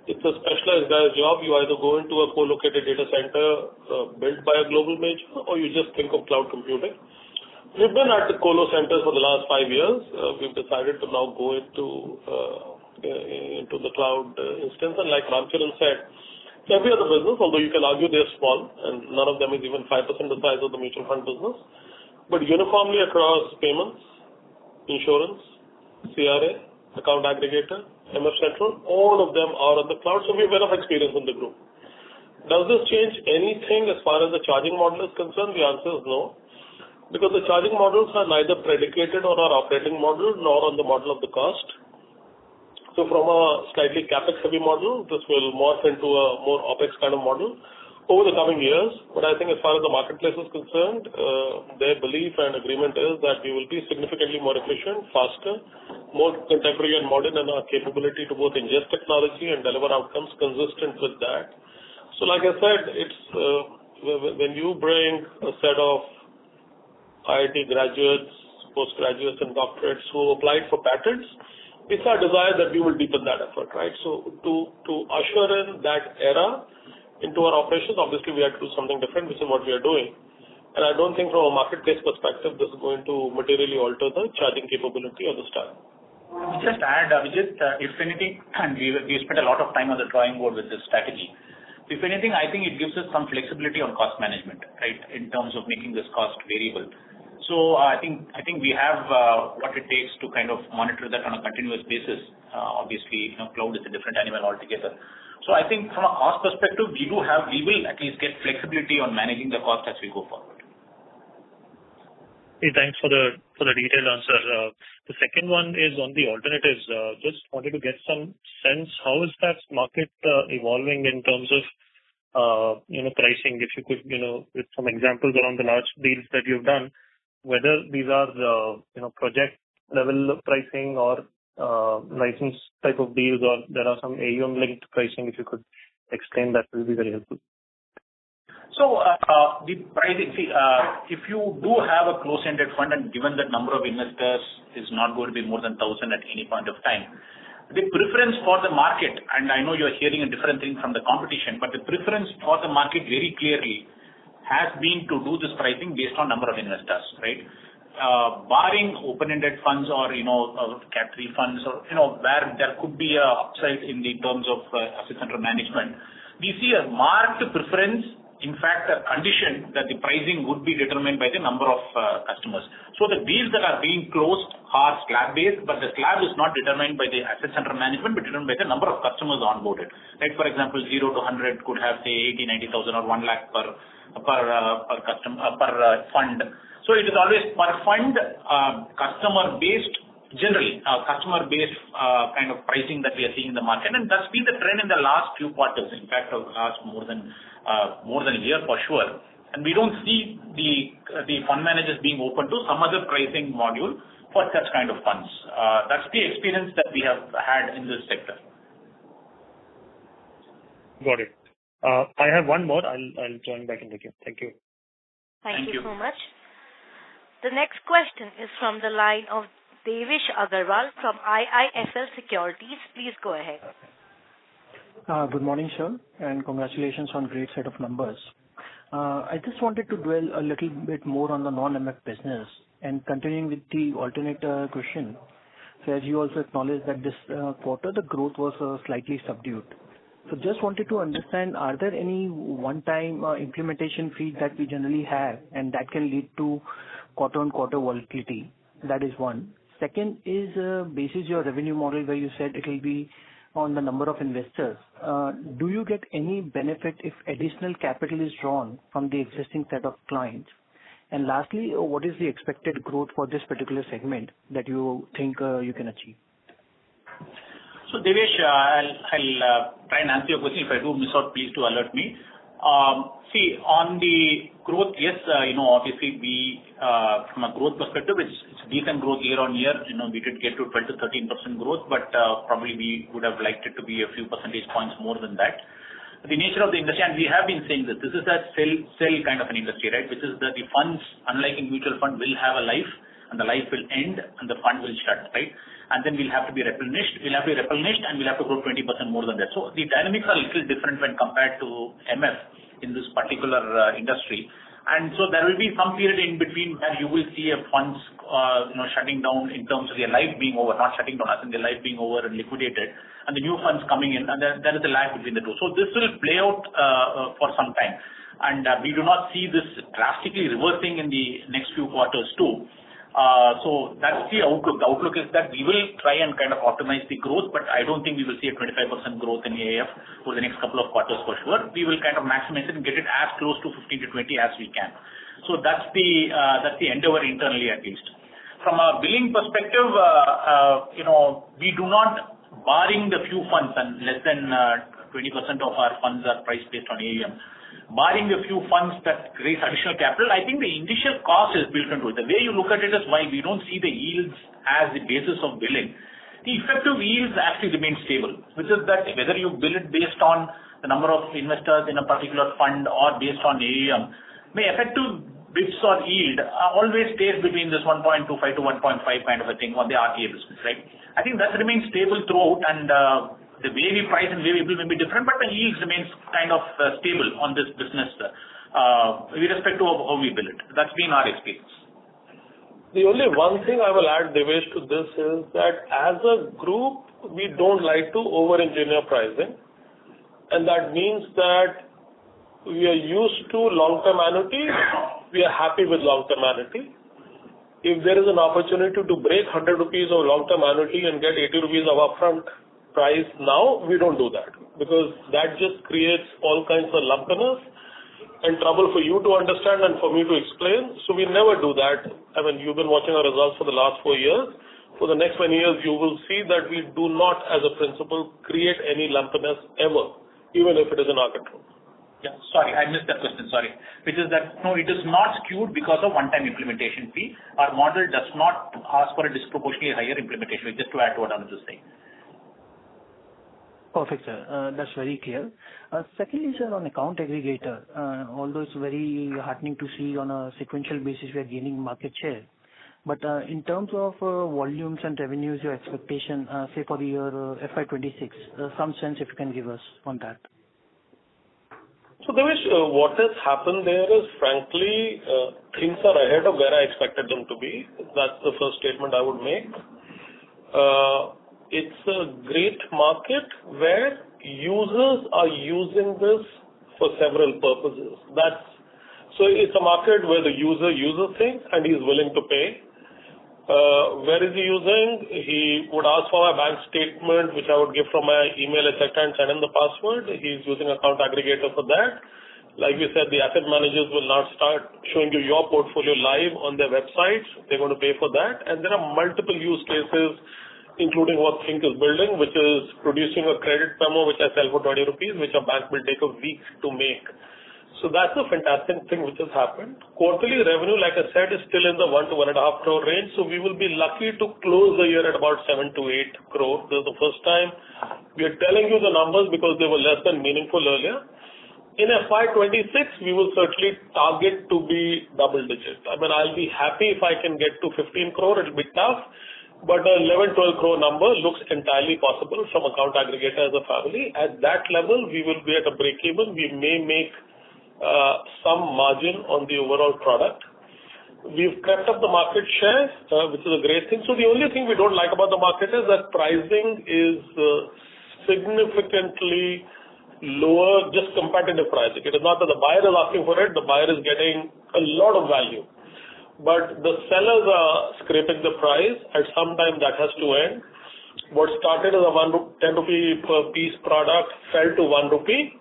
It's a specialized guy's job. You either go into a co-located data center built by a global major, or you just think of cloud computing. We've been at the colo centers for the last 5 years. We've decided to now go into the cloud instance, and like Ramcharan said, every other business, although you can argue they're small, and none of them is even 5% the size of the mutual fund business, but uniformly across payments, insurance, CRA, account aggregator, MF Central, all of them are on the cloud, so we have enough experience in the group. Does this change anything as far as the charging model is concerned? The answer is no, because the charging models are neither predicated on our operating model nor on the model of the cost. So from a slightly capex-heavy model, this will morph into a more OpEx kind of model over the coming years. But I think as far as the marketplace is concerned, their belief and agreement is that we will be significantly more efficient, faster, more contemporary and modern in our capability to both ingest technology and deliver outcomes consistent with that. So like I said, it's when you bring a set of IIT graduates, postgraduates and doctorates who applied for patents, it's our desire that we will deepen that effort, right? So to usher in that era into our operations, obviously we have to do something different, which is what we are doing. And I don't think from a marketplace perspective, this is going to materially alter the charging capability of the style. Just add, Vijit, if anything, and we spent a lot of time on the drawing board with this strategy. If anything, I think it gives us some flexibility on cost management, right, in terms of making this cost variable. So I think we have what it takes to kind of monitor that on a continuous basis. Obviously, cloud is a different animal altogether. So I think from a cost perspective, we will at least get flexibility on managing the cost as we go forward. Hey, thanks for the detailed answer. The second one is on the alternatives. Just wanted to get some sense, how is that market evolving in terms of pricing? If you could, with some examples around the large deals that you've done, whether these are project level pricing or license type of deals, or there are some AUM linked pricing. If you could explain, that will be very helpful. So the pricing, if you do have a close-ended fund, and given that number of investors is not going to be more than 1,000 at any point of time, the preference for the market, and I know you're hearing a different thing from the competition, but the preference for the market very clearly has been to do this pricing based on number of investors, right? Barring open-ended funds or Cat 3 funds, or where there could be a upside in the terms of assets under management, we see a marked preference. In fact, a condition that the pricing would be determined by the number of customers. So the deals that are being closed are slab-based, but the slab is not determined by the assets under management, but determined by the number of customers onboarded. Like, for example, 0 to 100 could have, say, 80, 90,000 or 1 lakh per fund. So it is always per fund, customer-based, generally, customer-based kind of pricing that we are seeing in the market. And that's been the trend in the last few quarters, in fact, of last more than a year for sure. And we don't see the fund managers being open to some other pricing module for such kind of funds. That's the experience that we have had in this sector. Got it. I have one more. I'll join back in the queue. Thank you. Thank you so much. The next question is from the line of Devesh Agarwal from IIFL Securities. Please go ahead. Good morning, sir, and congratulations on great set of numbers. I just wanted to dwell a little bit more on the non-MF business and continuing with the alternate question. So as you also acknowledged that this quarter the growth was slightly subdued. So just wanted to understand, are there any one-time implementation fees that we generally have and that can lead to quarter-on-quarter volatility? That is one. Second is basis your revenue model where you said it will be on the number of investors. Do you get any benefit if additional capital is drawn from the existing set of clients? And lastly, what is the expected growth for this particular segment that you think you can achieve? So Devesh, I'll try and answer your question. If I do miss out, please do alert me. See, on the growth, yes, obviously we, from a growth perspective, it's decent growth year on year. We did get to 12 to 13% growth, but probably we would have liked it to be a few percentage points more than that. The nature of the industry, and we have been saying this is a sell kind of an industry, right? Which is that the funds, unlike in mutual fund, will have a life, and the life will end, and the fund will shut, right? And then we'll have to be replenished. We'll have to be replenished, and we'll have to grow 20% more than that. So the dynamics are a little different when compared to MF in this particular industry. And so there will be some period in between where you will see a funds, shutting down in terms of their life being over, not shutting down, as in their life being over and liquidated, and the new funds coming in, and there is a lag between the two. So this will play out for some time, and we do not see this drastically reversing in the next few quarters too. So that's the outlook. The outlook is that we will try and kind of optimize the growth, but I don't think we will see a 25% growth in AIF for the next couple of quarters for sure. We will kind of maximize it and get it as close to 15 to 20 as we can. So that's the endeavor internally at least. From a billing perspective, we do not, barring the few funds, and less than 20% of our funds are priced based on AUM. Barring a few funds that raise additional capital, I think the initial cost is built into it. The way you look at it is why we don't see the yields as the basis of billing. The effective yields actually remain stable, which is that whether you bill it based on the number of investors in a particular fund or based on AUM, the effective bits or yield always stays between this 1.25 to 1.5 kind of a thing on the RTA business, right? I think that remains stable throughout, and the way we price and way we bill may be different, but the yields remains kind of stable on this business with respect to how we bill it. That's been our experience. The only one thing I will add, Devesh, to this is that as a group, we don't like to over-engineer pricing, and that means that we are used to long-term annuities. We are happy with long-term annuity. If there is an opportunity to break 100 rupees of long-term annuity and get 80 rupees of upfront price now, we don't do that, because that just creates all kinds of lumpiness and trouble for you to understand and for me to explain. So we never do that. I mean, you've been watching our results for the last 4 years. For the next many years, you will see that we do not, as a principle, create any lumpiness ever, even if it is in our control. Yeah, sorry, I missed that question, sorry. Which is that, no, it is not skewed because of one-time implementation fee. Our model does not ask for a disproportionately higher implementation fee, just to add to what Anuj is saying. Perfect, sir. That's very clear. Secondly, sir, on account aggregator, although it's very heartening to see on a sequential basis we are gaining market share, but in terms of volumes and revenues, your expectation, say for the year FY26, some sense if you can give us on that. So, Devesh, what has happened there is, frankly, things are ahead of where I expected them to be. That's the first statement I would make. It's a great market where users are using this for several purposes. So it's a market where the user uses things and he's willing to pay. Where is he using? He would ask for my bank statement, which I would give from my email, etc., and send in the password. He's using account aggregator for that. Like we said, the asset managers will now start showing you your portfolio live on their websites. They're going to pay for that. And there are multiple use cases, including what Think is building, which is producing a credit memo, which I sell for 20 rupees, which a bank will take a week to make. So that's a fantastic thing which has happened. Quarterly revenue, like I said, is still in the 1 to 1.5 crore range. So we will be lucky to close the year at about 7 to 8 crore. This is the first time we are telling you the numbers because they were less than meaningful earlier. In FY26, we will certainly target to be double digit. I mean, I'll be happy if I can get to 15 crore. It'll be tough. But a 11, 12 crore number looks entirely possible from account aggregator as a family. At that level, we will be at a break even. We may make some margin on the overall product. We've kept up the market share, which is a great thing. So the only thing we don't like about the market is that pricing is significantly lower, just competitive pricing. It is not that the buyer is asking for it, the buyer is getting a lot of value. But the sellers are scraping the price. At some time that has to end. What started as a 10 rupee per piece product fell to 1 rupee.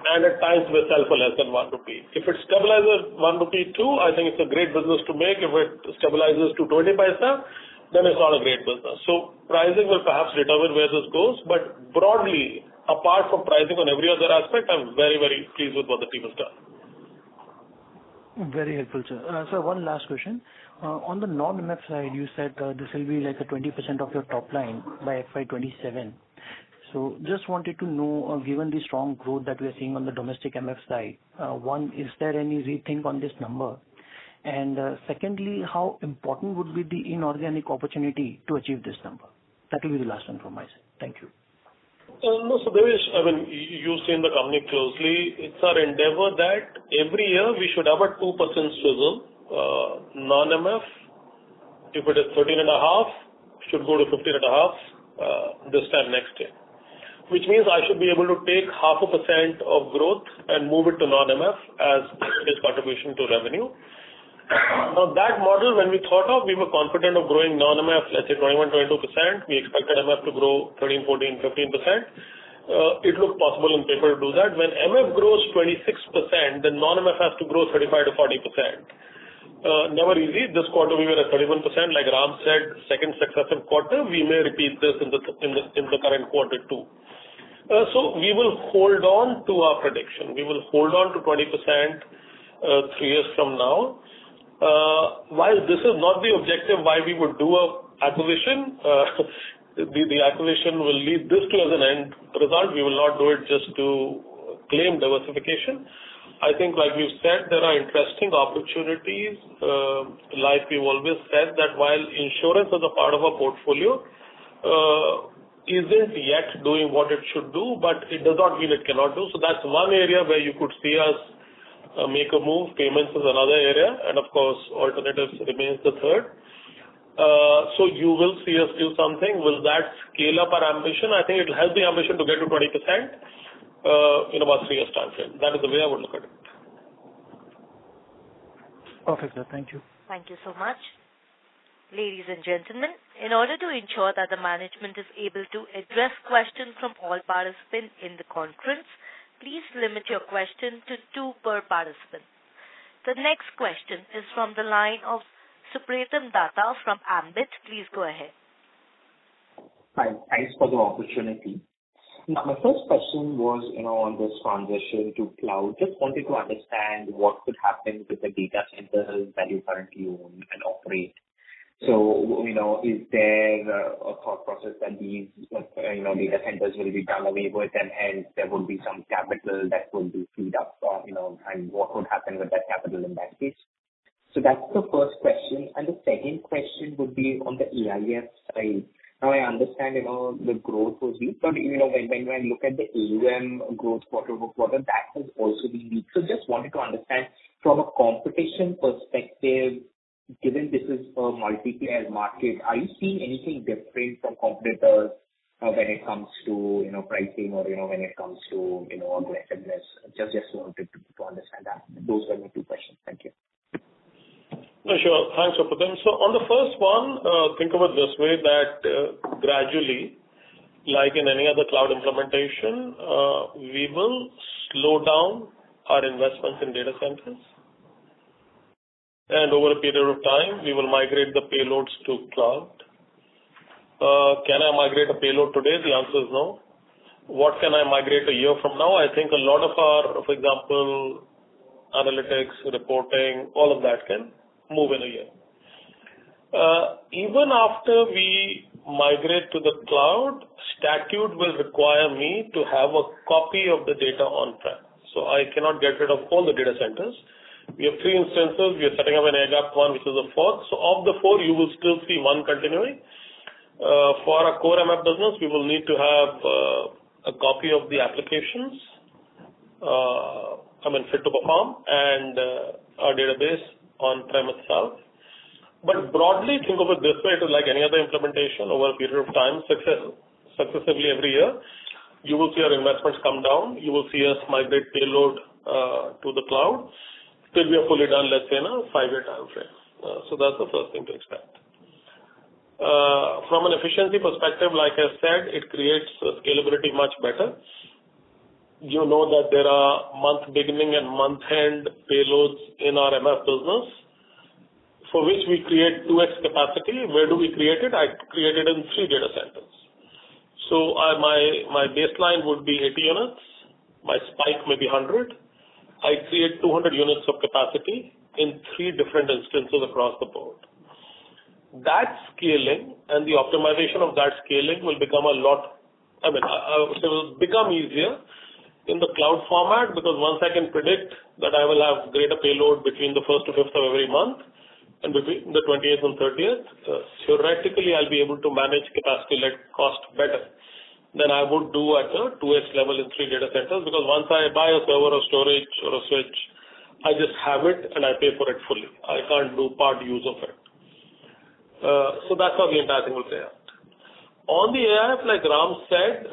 And at times we sell for less than 1 rupee. If it stabilizes 1 rupee too, I think it's a great business to make. If it stabilizes to 20 paisa, then it's not a great business. So pricing will perhaps determine where this goes, but broadly, apart from pricing on every other aspect, I'm very, very pleased with what the team has done. Very helpful, sir. Sir, one last question. On the non-MF side, you said this will be like a 20% of your top line by FY27. So just wanted to know, given the strong growth that we are seeing on the domestic MF side, one, is there any rethink on this number? And secondly, how important would be the inorganic opportunity to achieve this number? That will be the last one from my side. Thank you. No, so Devesh, I mean, you've seen the company closely. It's our endeavor that every year we should have a 2% swizzle. Non-MF, if it is 13.5, should go to 15.5 this time next year. Which means I should be able to take 0.5% of growth and move it to non-MF as its contribution to revenue. Now that model, when we thought of, we were confident of growing non-MF, let's say 21-22%. We expected MF to grow 13, 14, 15%. It looked possible in paper to do that. When MF grows 26%, then non-MF has to grow 35 to 40%. Never easy. This quarter we were at 31%. Like Ram said, second successive quarter, we may repeat this in the current quarter too. So we will hold on to our prediction. We will hold on to 20% 3 years from now. While this is not the objective why we would do a acquisition, the acquisition will lead this to as an end result. We will not do it just to claim diversification. I think, like we've said, there are interesting opportunities. Like we've always said, that while insurance is a part of our portfolio, isn't yet doing what it should do, but it does not mean it cannot do. So that's one area where you could see us make a move. Payments is another area, and of course, alternatives remains the third. So you will see us do something. Will that scale up our ambition? I think it will help the ambition to get to 20% in about 3 years time frame. That is the way I would look at it. Perfect, sir. Thank you. Thank you so much. Ladies and gentlemen, in order to ensure that the management is able to address questions from all participants in the conference, please limit your question to 2 per participant. The next question is from the line of Supratim Datta from Ambit. Please go ahead. Hi, thanks for the opportunity. Now, my first question was, on this transition to cloud. Just wanted to understand what could happen with the data centers that you currently own and operate. So, is there a thought process that these, data centers will be done away with, and hence there would be some capital that will be freed up, and what would happen with that capital in that case? So that's the first question. And the second question would be on the AIF side. Now, I understand, the growth was weak, but, when I look at the AUM growth quarter-over-quarter, that has also been weak. So just wanted to understand from a competition perspective, given this is a multi-player market, are you seeing anything different from competitors when it comes to, pricing or, when it comes to, aggressiveness? Just wanted to understand that. Those were my 2 questions. Thank you. No, sure. Thanks, Supratim. So on the first one, think of it this way, that gradually, like in any other cloud implementation, we will slow down our investments in data centers. And over a period of time, we will migrate the payloads to cloud. Can I migrate a payload today? The answer is no. What can I migrate a year from now? I think a lot of our, for example, analytics, reporting, all of that can move in a year. Even after we migrate to the cloud, statute will require me to have a copy of the data on-prem. So I cannot get rid of all the data centers. We have 3 instances. We are setting up an air-gapped one, which is the 4th. So of the 4, you will still see one continuing. For our core MF business, we will need to have a copy of the applications, fit to perform, and our database on-prem itself. But broadly, think of it this way, it is like any other implementation over a period of time, successively every year, you will see our investments come down. You will see us migrate payload to the cloud till we are fully done, let's say, in a 5-year time frame. So that's the first thing to expect. From an efficiency perspective, like I said, it creates scalability much better. You know that there are month beginning and month end payloads in our MF business, for which we create 2x capacity. Where do we create it? I create it in 3 data centers. So my baseline would be 80 units. My spike may be 100. I create 200 units of capacity in 3 different instances across the board. That scaling and the optimization of that scaling will become it will become easier in the cloud format, because once I can predict that I will have greater payload between the 1st to 5th of every month and between the 28th and 30th, theoretically I'll be able to manage capacity-led cost better than I would do at a 2x level in 3 data centers, because once I buy a server or storage or a switch, I just have it and I pay for it fully. I can't do part use of it. So that's how the entire thing will play out. On the AIF, like Ram said,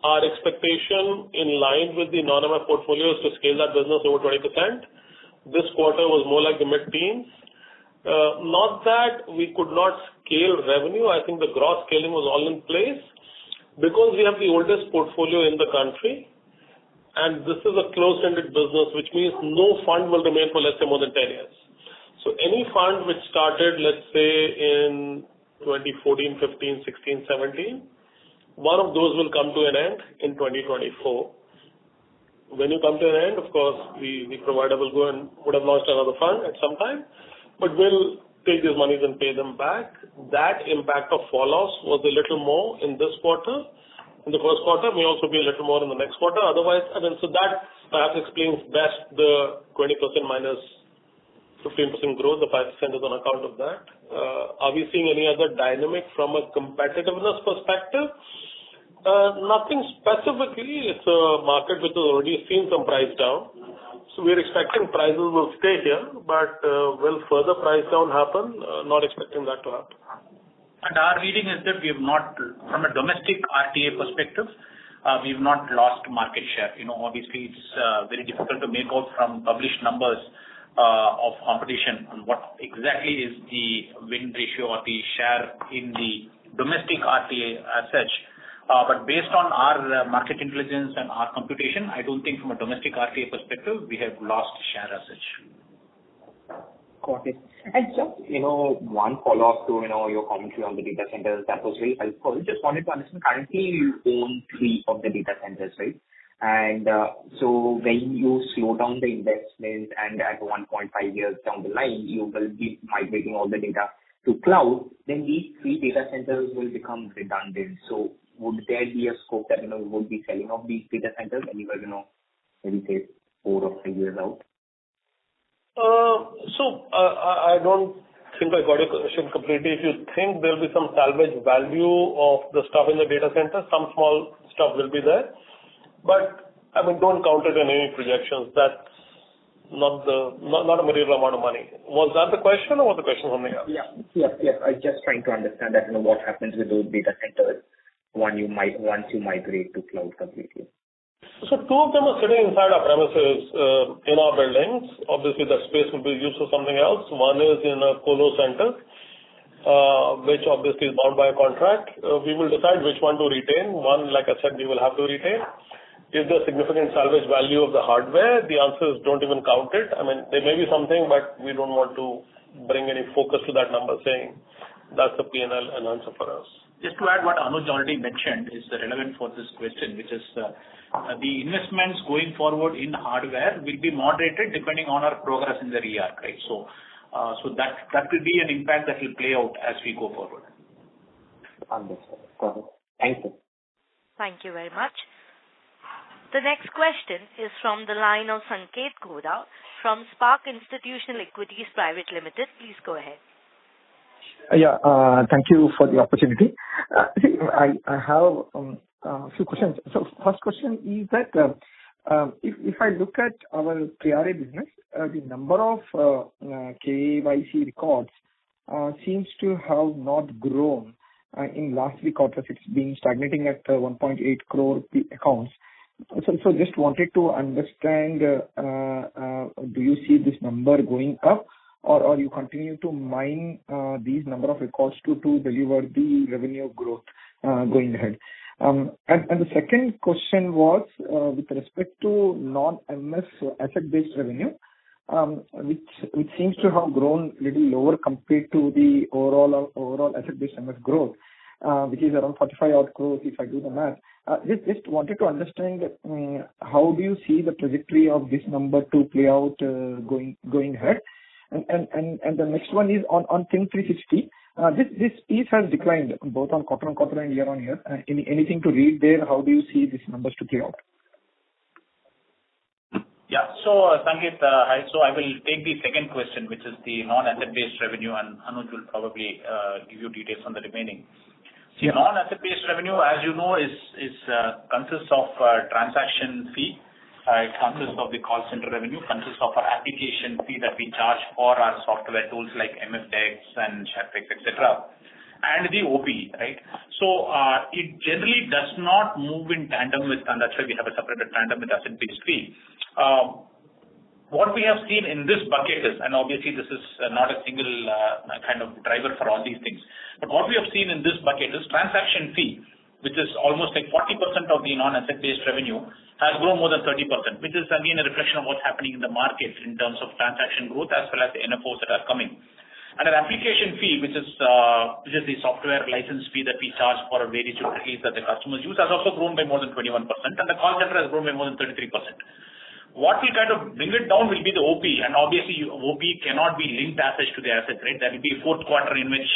our expectation in line with the non-MF portfolio is to scale that business over 20%. This quarter was more like the mid-teens. Not that we could not scale revenue. I think the gross scaling was all in place because we have the oldest portfolio in the country, and this is a closed-ended business, which means no fund will remain for, let's say, more than 10 years. So any fund which started, let's say, in 2014, 15, 16, 17, one of those will come to an end in 2024. When you come to an end, of course, the provider will go and would have launched another fund at some time, but will take these monies and pay them back. That impact of fall-offs was a little more in this quarter. In the first quarter, may also be a little more in the next quarter. Otherwise, so that perhaps explains best the 20% minus 15% growth. The 5% is on account of that. Are we seeing any other dynamic from a competitiveness perspective? Nothing specifically. It's a market which has already seen some price down. So we're expecting prices will stay here, but will further price down happen? Not expecting that to happen. And our reading is that we have not, from a domestic RTA perspective, we've not lost market share. Obviously it's very difficult to make out from published numbers of competition on what exactly is the win ratio or the share in the domestic RTA as such. But based on our market intelligence and our computation, I don't think from a domestic RTA perspective, we have lost share as such. Got it. And just, one follow-up to, your commentary on the data centers, that was very helpful. Just wanted to understand, currently you own 3 of the data centers, right? And so when you slow down the investment and at 1.5 years down the line, you will be migrating all the data to cloud, then these 3 data centers will become redundant. So would there be a scope that, we would be selling off these data centers anywhere, maybe say 4 or 5 years out? I don't think I got your question completely. If you think there'll be some salvage value of the stuff in the data center, some small stuff will be there. But don't count it in any projections. That's not a material amount of money. Was that the question, or was the question something else? Yeah. I'm just trying to understand that, what happens with those data centers once you migrate to cloud completely. So 2 of them are sitting inside our premises in our buildings. Obviously, that space will be used for something else. One is in a colo center, which obviously is bound by a contract. We will decide which one to retain. One, like I said, we will have to retain. Is there significant salvage value of the hardware? The answer is don't even count it. There may be something, but we don't want to bring any focus to that number saying that's a P&L enhancer for us. Just to add what Anuj already mentioned is relevant for this question, which is the investments going forward in hardware will be moderated depending on our progress in the re-arch, right? So that will be an impact that will play out as we go forward. Understood. Got it. Thank you. Thank you very much. The next question is from the line of Sanket Godha from Spark Institutional Equities Private Limited. Please go ahead. Thank you for the opportunity. I have a few questions. So first question is that if I look at our KRA business, the number of KYC records seems to have not grown in last 3 quarters. It's been stagnating at 1.8 crore accounts. So just wanted to understand, do you see this number going up, or you continue to mine these number of records to deliver the revenue growth going ahead? And the second question was with respect to non-MS asset-based revenue, which seems to have grown little lower compared to the overall asset-based MS growth, which is around 45 odd crores if I do the math. Just wanted to understand how do you see the trajectory of this number to play out going ahead? And the next one is on Think360. This piece has declined both on quarter-on-quarter and year-on-year. Anything to read there? How do you see these numbers to play out? Yeah. So, Sanket, hi. So I will take the second question, which is the non-asset-based revenue, and Anuj will probably give you details on the remaining. See, non-asset-based revenue, as you know, consists of transaction fee. It consists of the call center revenue, consists of our application fee that we charge for our software tools like MFDex and ShareFX, etc., and the OP, right? So it generally does not move in tandem with, and that's why we have a separate tandem with asset-based fee. What we have seen in this bucket is, and obviously this is not a single kind of driver for all these things, but what we have seen in this bucket is transaction fee, which is almost like 40% of the non-asset-based revenue, has grown more than 30%, which is again a reflection of what's happening in the market in terms of transaction growth as well as the NFOs that are coming. And an application fee, which is the software license fee that we charge for various utilities that the customers use, has also grown by more than 21%, and the call center has grown by more than 33%. What will kind of bring it down will be the OP, and obviously OP cannot be linked as such to the asset, right? There will be a 4th quarter in which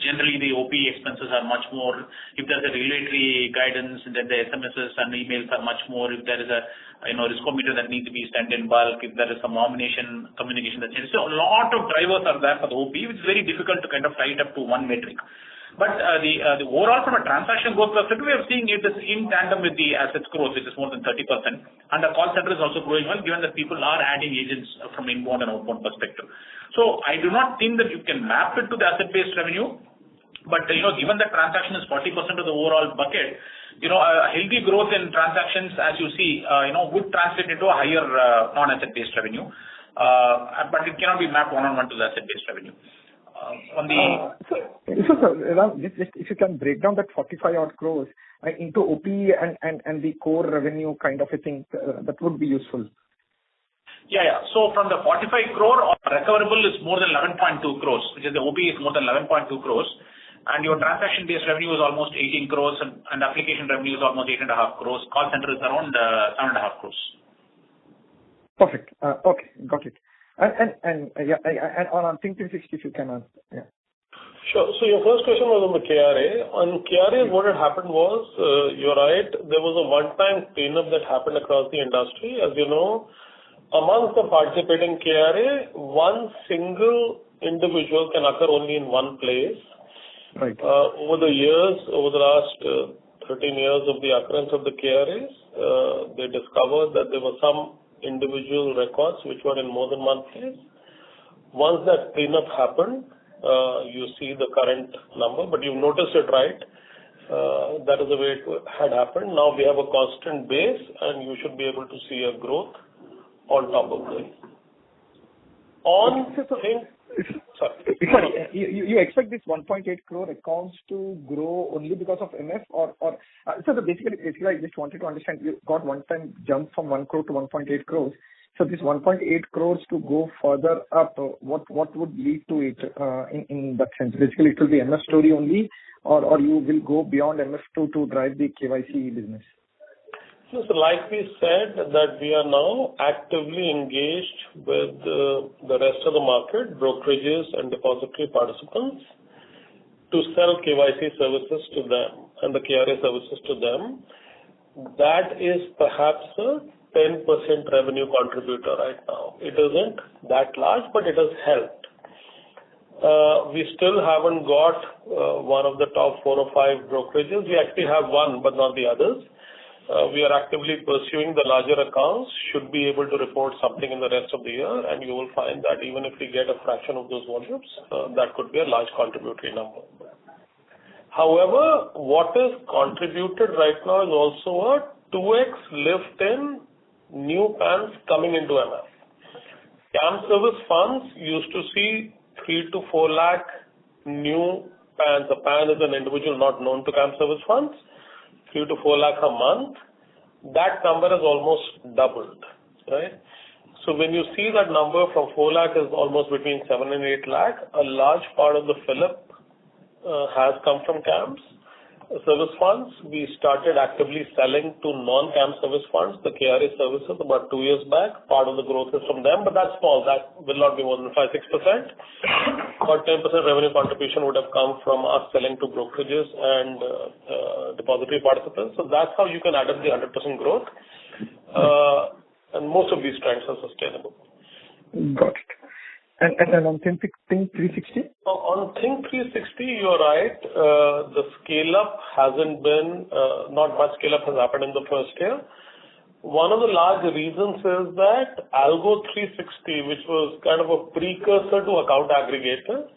generally the OP expenses are much more. If there's a regulatory guidance, then the SMSs and emails are much more. If there is a riskometer that needs to be sent in bulk, if there is some nomination communication that changes. So a lot of drivers are there for the OP, which is very difficult to kind of tie it up to one metric. But the overall from a transaction growth perspective, we are seeing it is in tandem with the assets growth, which is more than 30%. And the call center is also growing well, given that people are adding agents from inbound and outbound perspective. So I do not think that you can map it to the asset-based revenue. But, given that transaction is 40% of the overall bucket, a healthy growth in transactions, as you see, would translate into a higher non-asset-based revenue. But it cannot be mapped one-on-one to the asset-based revenue. Ram, just if you can break down that 45 odd crores into OP and the core revenue kind of a thing, that would be useful. Yeah. So from the 45 crore, our recoverable is more than 11.2 crores, which is the OP is more than 11.2 crores. And your transaction-based revenue is almost 18 crores and application revenue is almost 8.5 crores. Call center is around 7.5 crores. Perfect. Okay, got it. And on Think360, if you can answer. Yeah. Sure. So your first question was on the KRA. On KRA, what had happened was, you're right, there was a one-time cleanup that happened across the industry. As you know, amongst the participating KRA, one single individual can occur only in one place. Right. Over the last 13 years of the occurrence of the KRAs, they discovered that there were some individual records which were in more than one place. Once that cleanup happened, you see the current number, but you've noticed it right. That is the way it had happened. Now we have a constant base, and you should be able to see a growth on top of this. Sorry, you expect this 1.8 crore accounts to grow only because of MF or so basically I just wanted to understand, you got one time jump from 1 crore to 1.8 crores. So this 1.8 crores to go further up, what would lead to it in that sense? Basically, it will be MF story only, or you will go beyond MF to drive the KYC business? So like we said, that we are now actively engaged with the rest of the market, brokerages and depository participants, to sell KYC services to them and the KRA services to them. That is perhaps a 10% revenue contributor right now. It isn't that large, but it has helped. We still haven't got one of the top 4 or 5 brokerages. We actually have one, but not the others. We are actively pursuing the larger accounts, should be able to report something in the rest of the year, and you will find that even if we get a fraction of those volumes, that could be a large contributory number. However, what is contributed right now is also a 2x lift in new PANs coming into MF. CAM service funds used to see 3 to 4 lakh new PANs. A PAN is an individual not known to CAM service funds. 3 to 4 lakh a month. That number has almost doubled, right? So when you see that number from 4 lakh is almost between 7 and 8 lakh, a large part of the fill-up has come from CAMs service funds. We started actively selling to non-CAM service funds, the KRA services, about 2 years back. Part of the growth is from them, but that's small. That will not be more than 5-6%. About 10% revenue contribution would have come from us selling to brokerages and depository participants. So that's how you can add up the 100% growth. And most of these trends are sustainable. Got it. And on Think360? On Think360, you're right. The scale-up hasn't been, not much scale-up has happened in the first year. One of the large reasons is that Algo 360, which was kind of a precursor to account aggregator,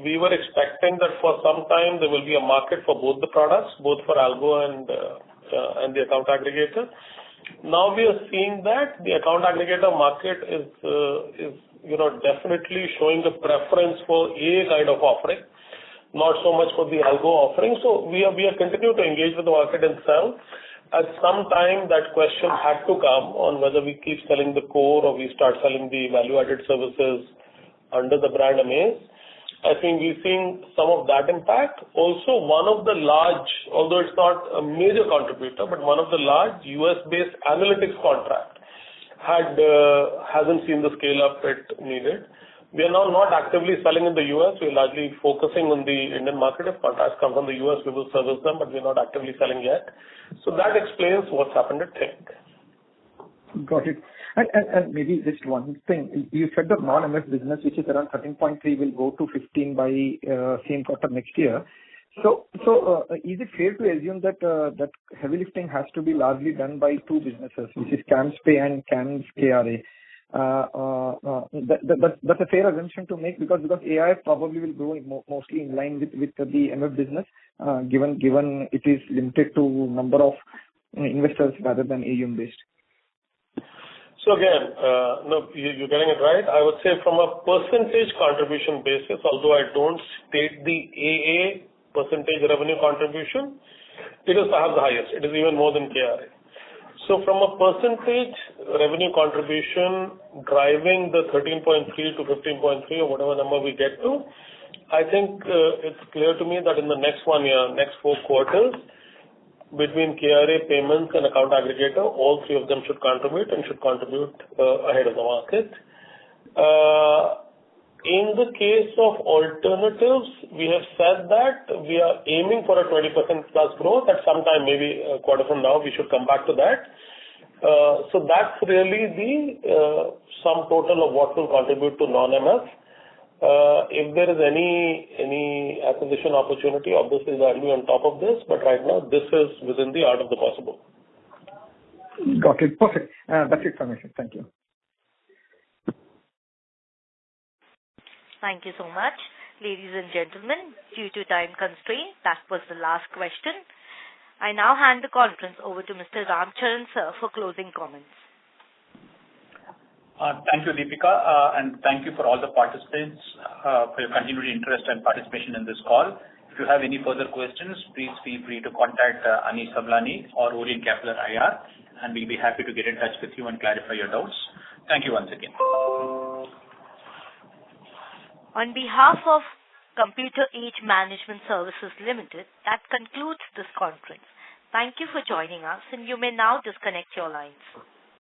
we were expecting that for some time there will be a market for both the products, both for Algo and the account aggregator. Now we are seeing that the account aggregator market is definitely showing a preference for a kind of offering, not so much for the Algo offering. So we are continuing to engage with the market and sell. At some time, that question had to come on whether we keep selling the core or we start selling the value-added services under the brand Amaze. I think we're seeing some of that impact. Also, one of the large, although it's not a major contributor, but one of the large US-based analytics contract hasn't seen the scale-up it needed. We are now not actively selling in the US. We're largely focusing on the Indian market. If contracts come from the US, we will service them, but we're not actively selling yet. So that explains what's happened at Think. Got it. And maybe just one thing. You said the non-MF business, which is around 13.3, will go to 15 by same quarter next year. So is it fair to assume that that heavy lifting has to be largely done by 2 businesses, which is CAMS Pay and CAMS KRA? That's a fair assumption to make because AI probably will grow mostly in line with the MF business, given it is limited to number of investors rather than AUM based. So again, no, you're getting it right. I would say from a percentage contribution basis, although I don't state the AA percentage revenue contribution, it is perhaps the highest. It is even more than KRA. So from a percentage revenue contribution driving the 13.3 to 15.3 or whatever number we get to, I think it's clear to me that in the next 1 year, next 4 quarters, between KRA, payments, and account aggregator, all three of them should contribute and should contribute ahead of the market. In the case of alternatives, we have said that we are aiming for a 20% plus growth. At some time, maybe a quarter from now, we should come back to that. So that's really the sum total of what will contribute to non-MF. If there is any acquisition opportunity, obviously that will be on top of this, but right now this is within the art of the possible. Got it. Perfect. That's it from me. Thank you. Thank you so much. Ladies and gentlemen, due to time constraint, that was the last question. I now hand the conference over to Mr. Ramcharan sir for closing comments. Thank you, Deepika, and thank you for all the participants for your continued interest and participation in this call. If you have any further questions, please feel free to contact Ani Sablani or Orient Capital IR, and we'll be happy to get in touch with you and clarify your doubts. Thank you once again. On behalf of Computer Age Management Services Limited, that concludes this conference. Thank you for joining us, and you may now disconnect your lines.